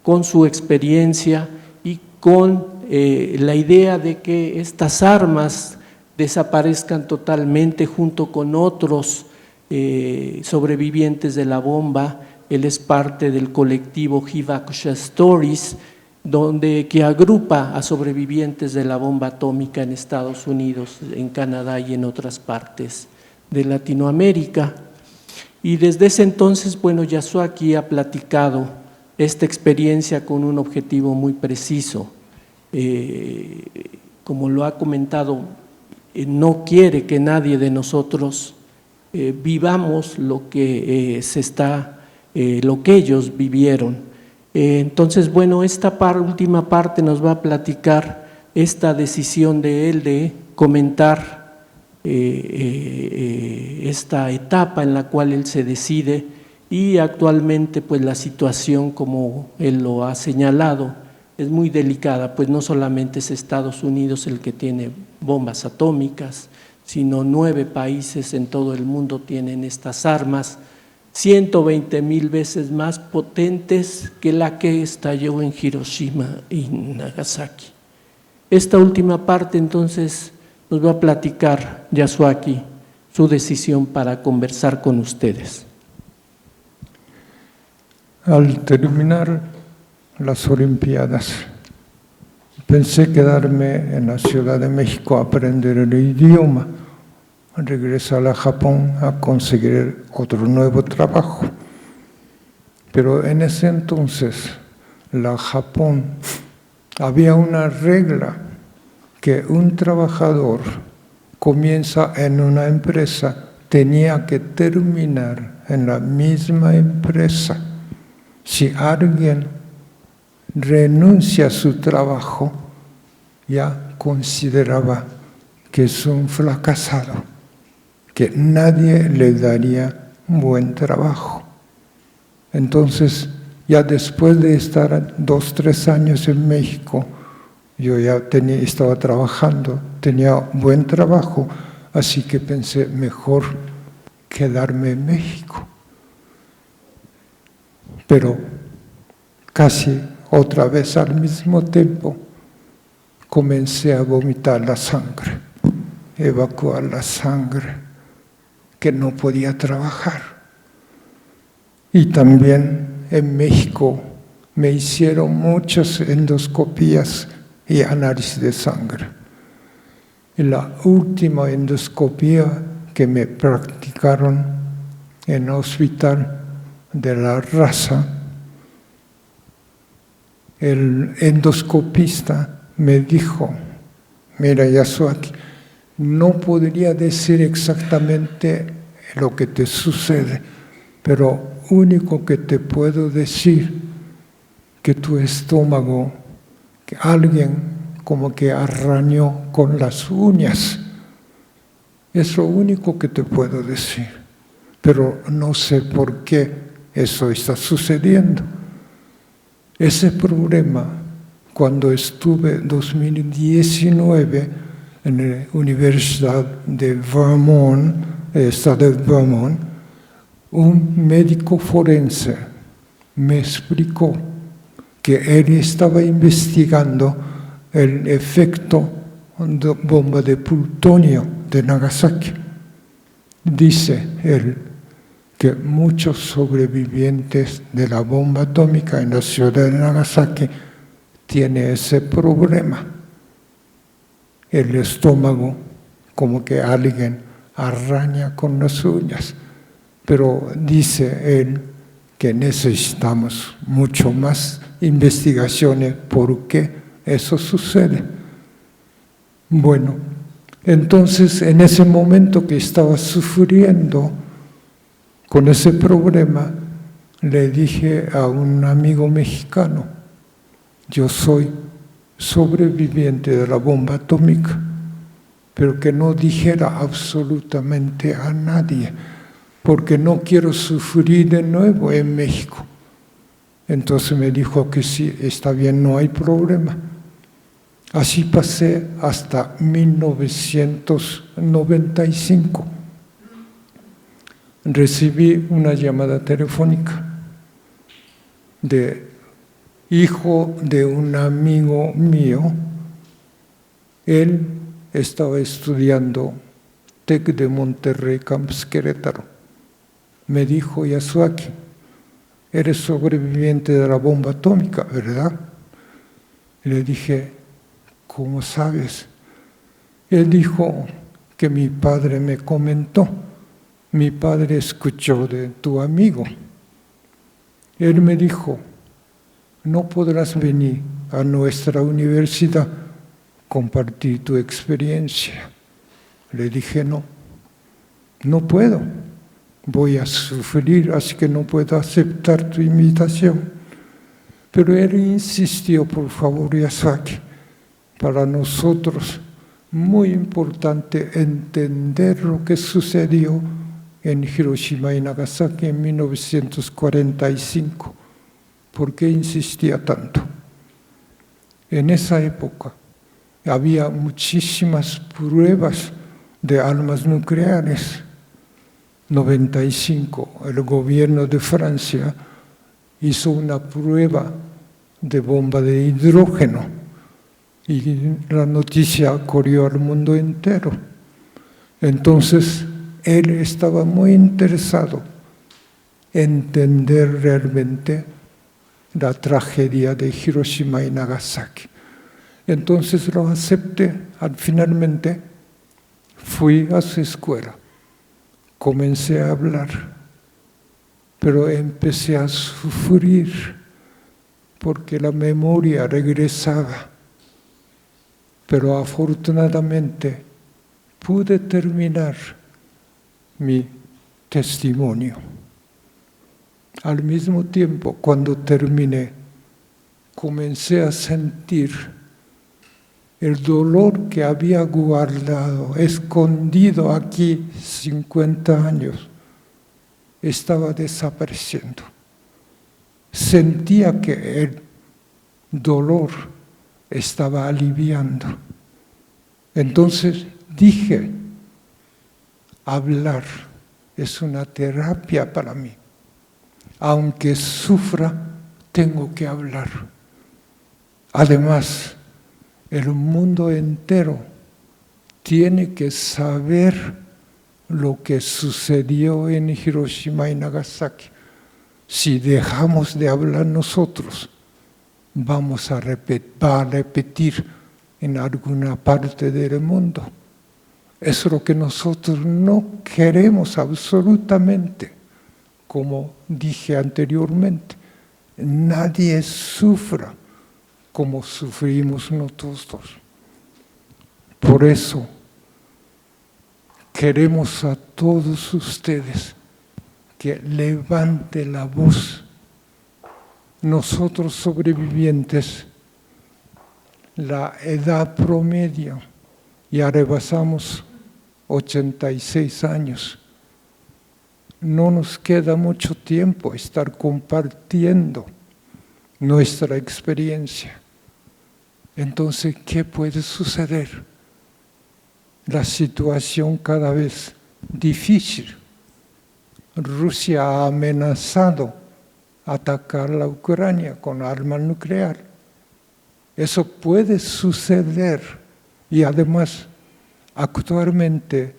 con su experiencia y con la idea de que estas armas desaparezcan totalmente junto con otros sobrevivientes de la bomba. Él es parte del colectivo Hibakusha Stories, que agrupa a sobrevivientes de la bomba atómica en Estados Unidos, en Canadá y en otras partes de Latinoamérica. Y desde ese entonces, bueno, Yasuaki ha platicado esta experiencia con un objetivo muy preciso. Como lo ha comentado, no quiere que nadie de nosotros vivamos lo que lo que ellos vivieron. Entonces, bueno, esta última parte nos va a platicar esta decisión de él de comentar esta etapa en la cual él se decide, y actualmente pues la situación, como él lo ha señalado, es muy delicada, pues no solamente es Estados Unidos el que tiene bombas atómicas, sino 9 países en todo el mundo tienen estas armas, 120,000 veces más potentes que la que estalló en Hiroshima y Nagasaki. Esta última parte, entonces, nos va a platicar Yasuaki su decisión para conversar con ustedes. Al terminar las Olimpiadas, pensé quedarme en la Ciudad de México a aprender el idioma, regresar a Japón a conseguir otro nuevo trabajo. Pero en ese entonces, en Japón, había una regla que un trabajador comienza en una empresa, tenía que terminar en la misma empresa. Si alguien renuncia a su trabajo, ya consideraba que es un fracasado, que nadie le daría un buen trabajo. Entonces, ya después de estar 2-3 años en México, yo ya estaba trabajando, tenía buen trabajo, así que pensé mejor quedarme en México. Pero casi otra vez al mismo tiempo, comencé a vomitar la sangre, evacuar la sangre, que no podía trabajar. Y también en México me hicieron muchas endoscopías y análisis de sangre. Y la última endoscopía que me practicaron en el hospital de la Raza, el endoscopista me dijo: mira, Yasuaki, no podría decir exactamente lo que te sucede, pero único que te puedo decir que tu estómago, que alguien como que arañó con las uñas. Es lo único que te puedo decir, pero no sé por qué eso está sucediendo. Ese problema, cuando estuve en 2019 en la Universidad de Vermont, el estado de Vermont, un médico forense me explicó que él estaba investigando el efecto de bomba de plutonio de Nagasaki. Dice él que muchos sobrevivientes de la bomba atómica en la ciudad de Nagasaki tienen ese problema. El estómago, como que alguien araña con las uñas. Pero dice él que necesitamos mucho más investigaciones por qué eso sucede. Bueno, entonces en ese momento que estaba sufriendo con ese problema, le dije a un amigo mexicano: yo soy sobreviviente de la bomba atómica, pero que no dijera absolutamente a nadie, porque no quiero sufrir de nuevo en México. Entonces me dijo que sí, está bien, no hay problema. Así pasé hasta 1995. Recibí una llamada telefónica de hijo de un amigo mío. Él estaba estudiando TEC de Monterrey, Campus Querétaro. Me dijo: Yasuaki, eres sobreviviente de la bomba atómica, ¿verdad? Y le dije: ¿cómo sabes? Él dijo que mi padre me comentó. Mi padre escuchó de tu amigo. Él me dijo: no podrás venir a nuestra universidad compartir tu experiencia. Le dije: no puedo. Voy a sufrir, así que no puedo aceptar tu invitación. Pero él insistió: por favor, Yasuaki, para nosotros muy importante entender lo que sucedió en Hiroshima y Nagasaki en 1945. ¿Por qué insistía tanto? En esa época había muchísimas pruebas de armas nucleares. 95, el gobierno de Francia hizo una prueba de bomba de hidrógeno y la noticia corrió al mundo entero. Entonces, él estaba muy interesado en entender realmente la tragedia de Hiroshima y Nagasaki. Entonces lo acepté. Finalmente fui a su escuela. Comencé a hablar, pero empecé a sufrir porque la memoria regresaba. Pero afortunadamente pude terminar mi testimonio. Al mismo tiempo, cuando terminé, comencé a sentir el dolor que había guardado, escondido aquí 50 años, estaba desapareciendo. Sentía que el dolor estaba aliviando. Entonces dije: hablar es una terapia para mí. Aunque sufra, tengo que hablar. Además, el mundo entero tiene que saber lo que sucedió en Hiroshima y Nagasaki. Si dejamos de hablar nosotros, vamos a repetir en alguna parte del mundo. Es lo que nosotros no queremos absolutamente. Como dije anteriormente, nadie sufra como sufrimos nosotros. Por eso, queremos a todos ustedes que levanten la voz. Nosotros sobrevivientes, la edad promedio, ya rebasamos 86 años. No nos queda mucho tiempo estar compartiendo nuestra experiencia. Entonces, ¿qué puede suceder? La situación cada vez difícil. Rusia ha amenazado atacar la Ucrania con arma nuclear. Eso puede suceder y además actualmente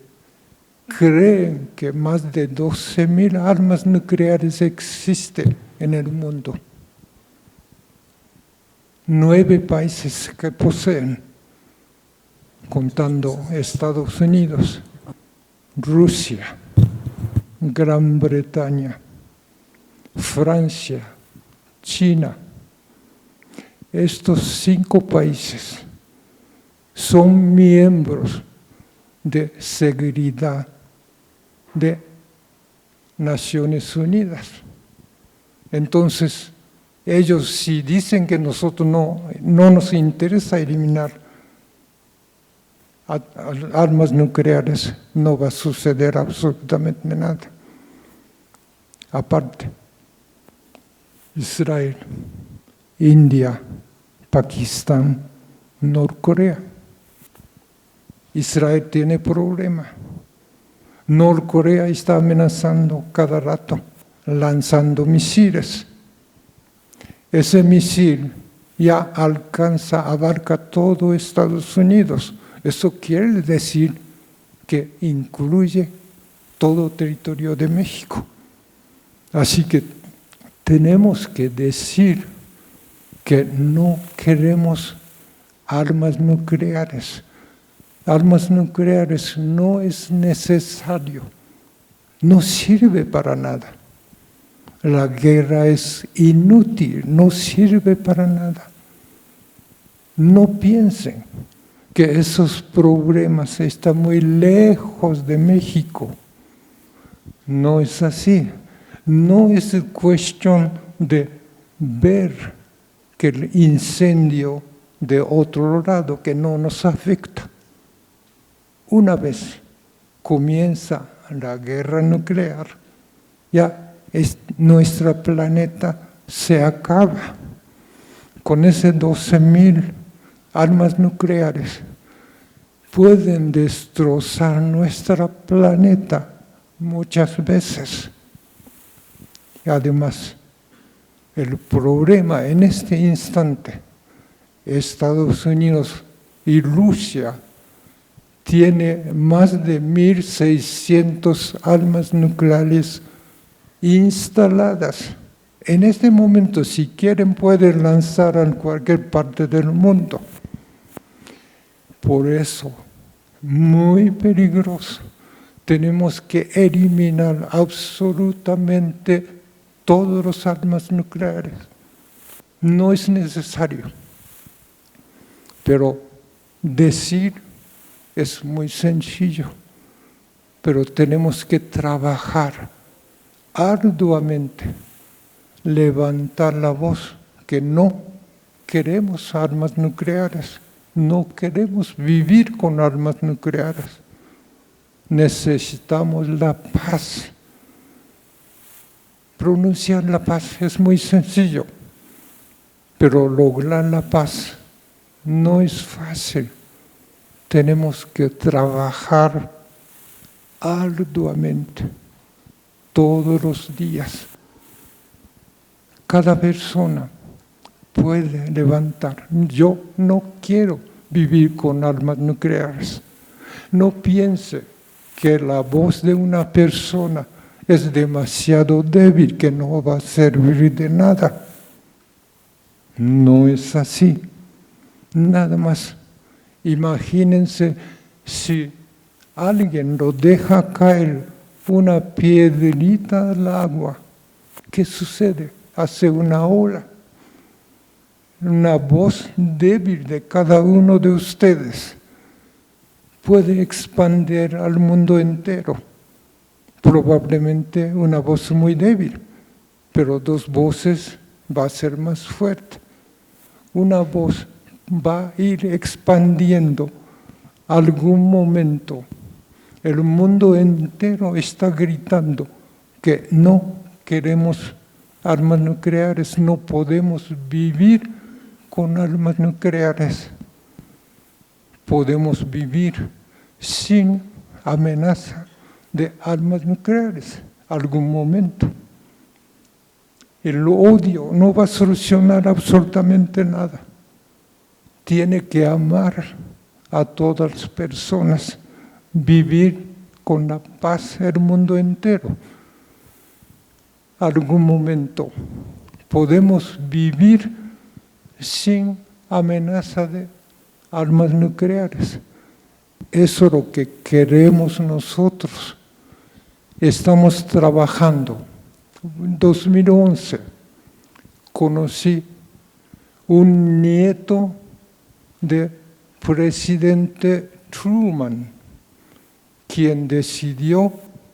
creen que más de 12.000 armas nucleares existen en el mundo. 9 países que poseen, contando Estados Unidos, Rusia, Gran Bretaña, Francia, China. Estos 5 países son miembros de seguridad de Naciones Unidas. Entonces, ellos si dicen que nosotros no nos interesa eliminar armas nucleares, no va a suceder absolutamente nada. Aparte, Israel, India, Pakistán, Norcorea. Israel tiene problema. Norcorea está amenazando cada rato, lanzando misiles. Ese misil ya abarca todo Estados Unidos. Eso quiere decir que incluye todo territorio de México. Así que tenemos que decir que no queremos armas nucleares. Armas nucleares no es necesario, no sirve para nada. La guerra es inútil, no sirve para nada. No piensen que esos problemas están muy lejos de México. No es así. No es cuestión de ver que el incendio de otro lado que no nos afecta. Una vez comienza la guerra nuclear, ya nuestro planeta se acaba. Con esas 12.000 armas nucleares pueden destrozar nuestro planeta muchas veces. Y además, el problema en este instante, Estados Unidos y Rusia tiene más de 1.600 armas nucleares instaladas. En este momento, si quieren, pueden lanzar en cualquier parte del mundo. Por eso, muy peligroso. Tenemos que eliminar absolutamente todas las armas nucleares. No es necesario. Pero decir es muy sencillo. Pero tenemos que trabajar arduamente, levantar la voz que no queremos armas nucleares, no queremos vivir con armas nucleares. Necesitamos la paz. Pronunciar la paz es muy sencillo, pero lograr la paz no es fácil. Tenemos que trabajar arduamente todos los días. cada persona puede levantar. Yo no quiero vivir con armas nucleares. No piense que la voz de una persona es demasiado débil, que no va a servir de nada. No es así. Nada más. Imagínense si alguien lo deja caer una piedrita al agua. ¿Qué sucede? Hace una ola. Una voz débil de cada uno de ustedes puede expandir al mundo entero. Probablemente una voz muy débil, pero dos voces va a ser más fuerte. Una voz va a ir expandiendo. Algún momento el mundo entero está gritando que no queremos armas nucleares, no podemos vivir con armas nucleares. Podemos vivir sin amenaza de armas nucleares, algún momento. El odio no va a solucionar absolutamente nada. Tiene que amar a todas las personas, vivir con la paz el mundo entero. Algún momento podemos vivir sin amenaza de armas nucleares. Eso es lo que queremos nosotros. Estamos trabajando. En 2011 conocí un nieto del presidente Truman, quien decidió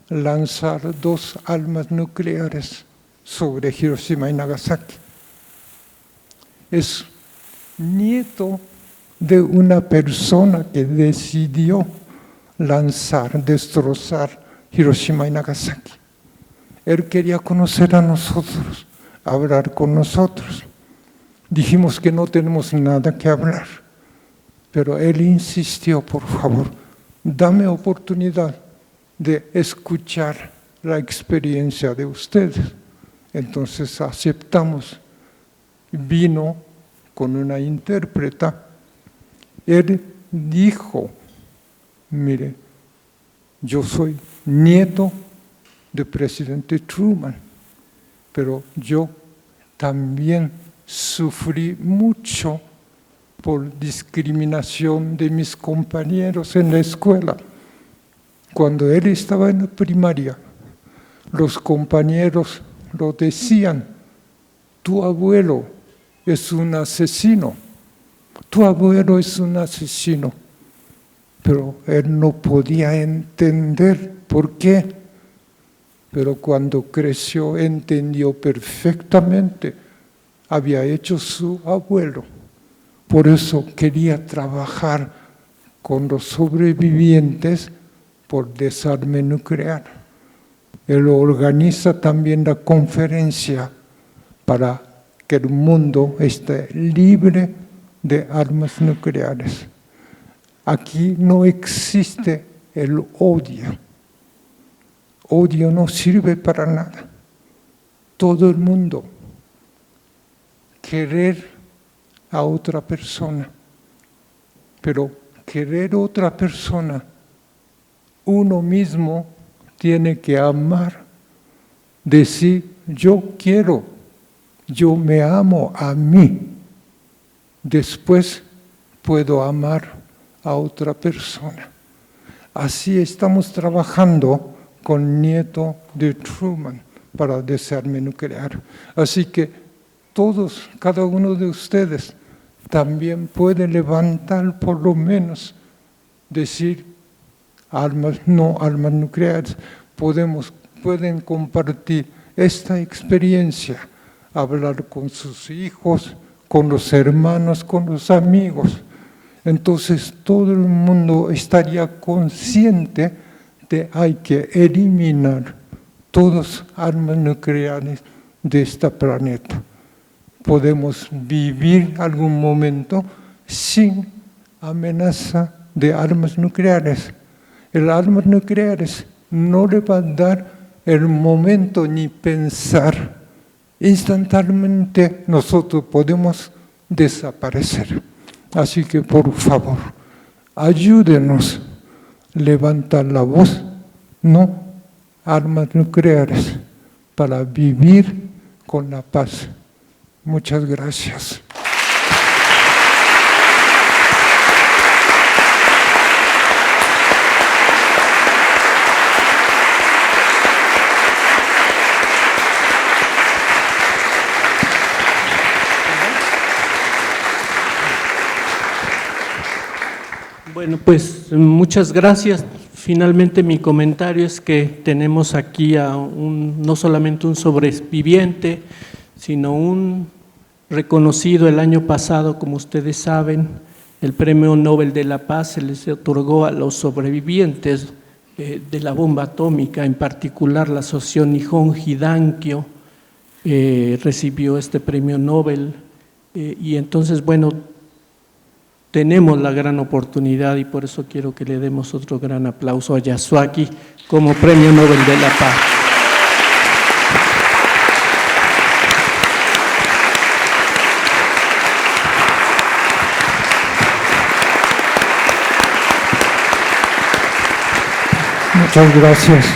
lanzar 2 armas nucleares sobre Hiroshima y Nagasaki. Es nieto de una persona que decidió lanzar, destrozar Hiroshima y Nagasaki. Él quería conocer a nosotros, hablar con nosotros. Dijimos que no tenemos nada que hablar, pero él insistió, por favor, dame oportunidad de escuchar la experiencia de ustedes. Entonces aceptamos. Vino con una intérprete. Él dijo, mire, yo soy nieto del presidente Truman, pero yo también sufrí mucho por discriminación de mis compañeros en la escuela. Cuando él estaba en la primaria, los compañeros lo decían, tu abuelo es un asesino, tu abuelo es un asesino. Pero él no podía entender por qué. Pero cuando creció entendió perfectamente, había hecho su abuelo. Por eso quería trabajar con los sobrevivientes por desarme nuclear. Él organiza también la conferencia para que el mundo esté libre de armas nucleares. Aquí no existe el odio. Odio no sirve para nada. Todo el mundo querer a otra persona, pero querer a otra persona, uno mismo tiene que amar, decir yo quiero, yo me amo a mí, después puedo amar a otra persona. Así estamos trabajando con nieto de Truman para desarme nuclear. Así que todos, cada uno de ustedes también puede levantar por lo menos, decir armas, no armas nucleares. Pueden compartir esta experiencia, hablar con sus hijos, con los hermanos, con los amigos. Entonces todo el mundo estaría consciente de hay que eliminar todas las armas nucleares de este planeta. Podemos vivir algún momento sin amenaza de armas nucleares. El armas nucleares no le va a dar el momento ni pensar instantáneamente nosotros podemos desaparecer. Así que por favor, ayúdenos a levantar la voz, no armas nucleares, para vivir con la paz. Muchas gracias. Bueno, pues muchas gracias. Finalmente mi comentario es que tenemos aquí no solamente un sobreviviente, sino un reconocido el año pasado, como ustedes saben, el Premio Nobel de la Paz se les otorgó a los sobrevivientes de la bomba atómica, en particular la Asociación Nihon Hidankyo recibió este Premio Nobel y entonces, bueno, tenemos la gran oportunidad y por eso quiero que le demos otro gran aplauso a Yasuaki como Premio Nobel de la Paz. Muchas gracias.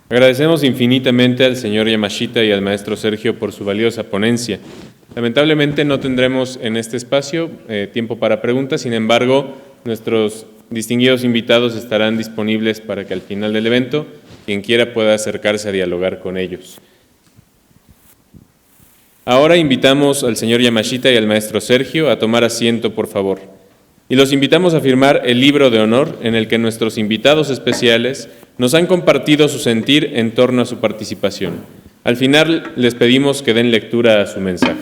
Agradecemos infinitamente al señor Yamashita y al maestro Sergio por su valiosa ponencia. Lamentablemente no tendremos en este espacio tiempo para preguntas, sin embargo, nuestros distinguidos invitados estarán disponibles para que al final del evento, quien quiera pueda acercarse a dialogar con ellos. Ahora invitamos al señor Yamashita y al maestro Sergio a tomar asiento, por favor. Y los invitamos a firmar el libro de honor en el que nuestros invitados especiales nos han compartido su sentir en torno a su participación. Al final les pedimos que den lectura a su mensaje.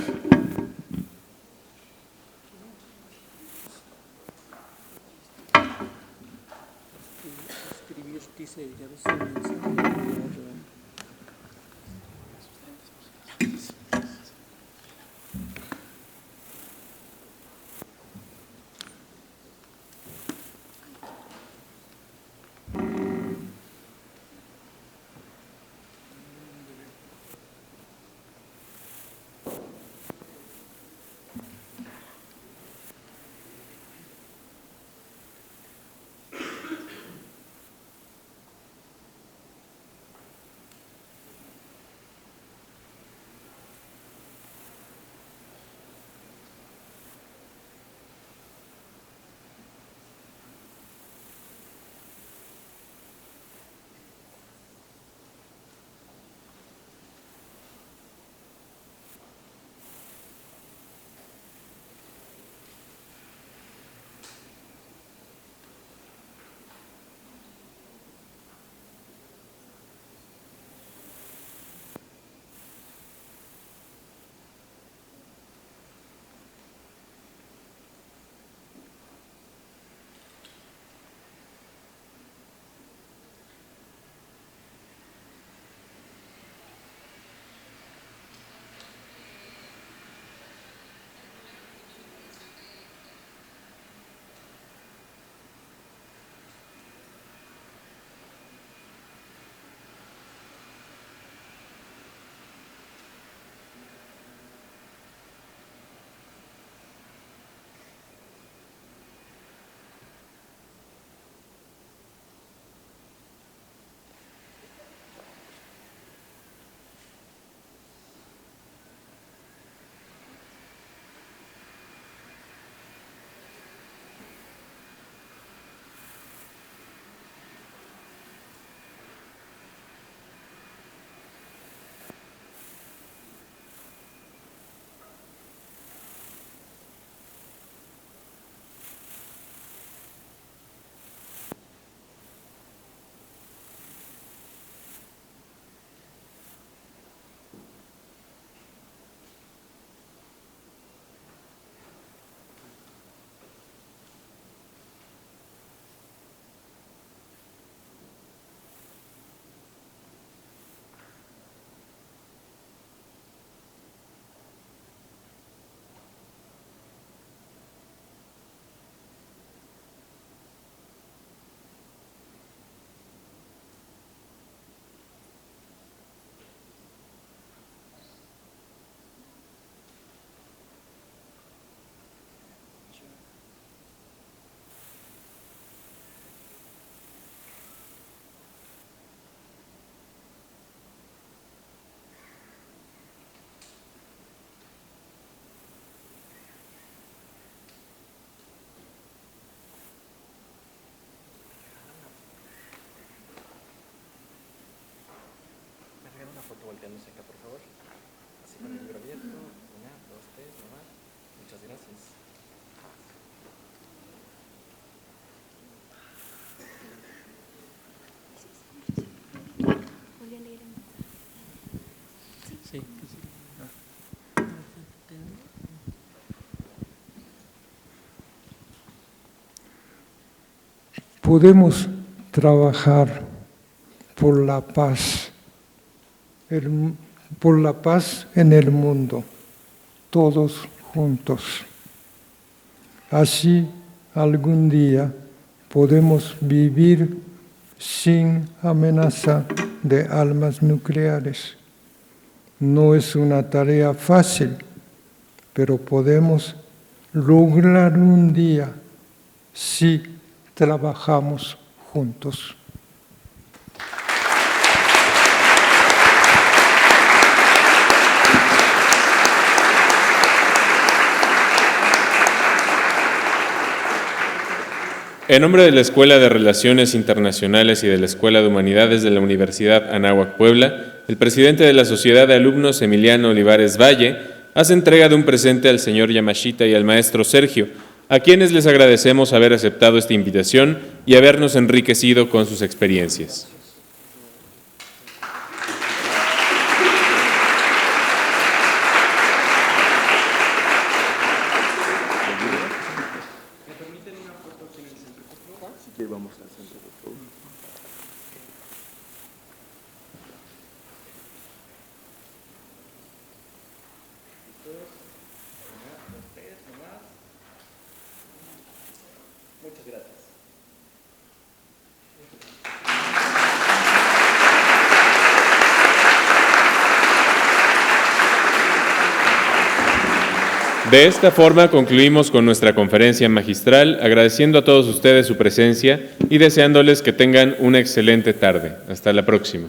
Podemos trabajar por la paz en el mundo, todos juntos. Así, algún día podemos vivir sin amenaza de armas nucleares. No es una tarea fácil, pero podemos lograr un día si trabajamos juntos. En nombre de la Escuela de Relaciones Internacionales y de la Escuela de Humanidades de la Universidad Anáhuac Puebla, el presidente de la Sociedad de Alumnos, Emiliano Olivares Valle, hace entrega de un presente al señor Yamashita y al maestro Sergio, a quienes les agradecemos haber aceptado esta invitación y habernos enriquecido con sus experiencias. De esta forma concluimos con nuestra conferencia magistral, agradeciendo a todos ustedes su presencia y deseándoles que tengan una excelente tarde. Hasta la próxima.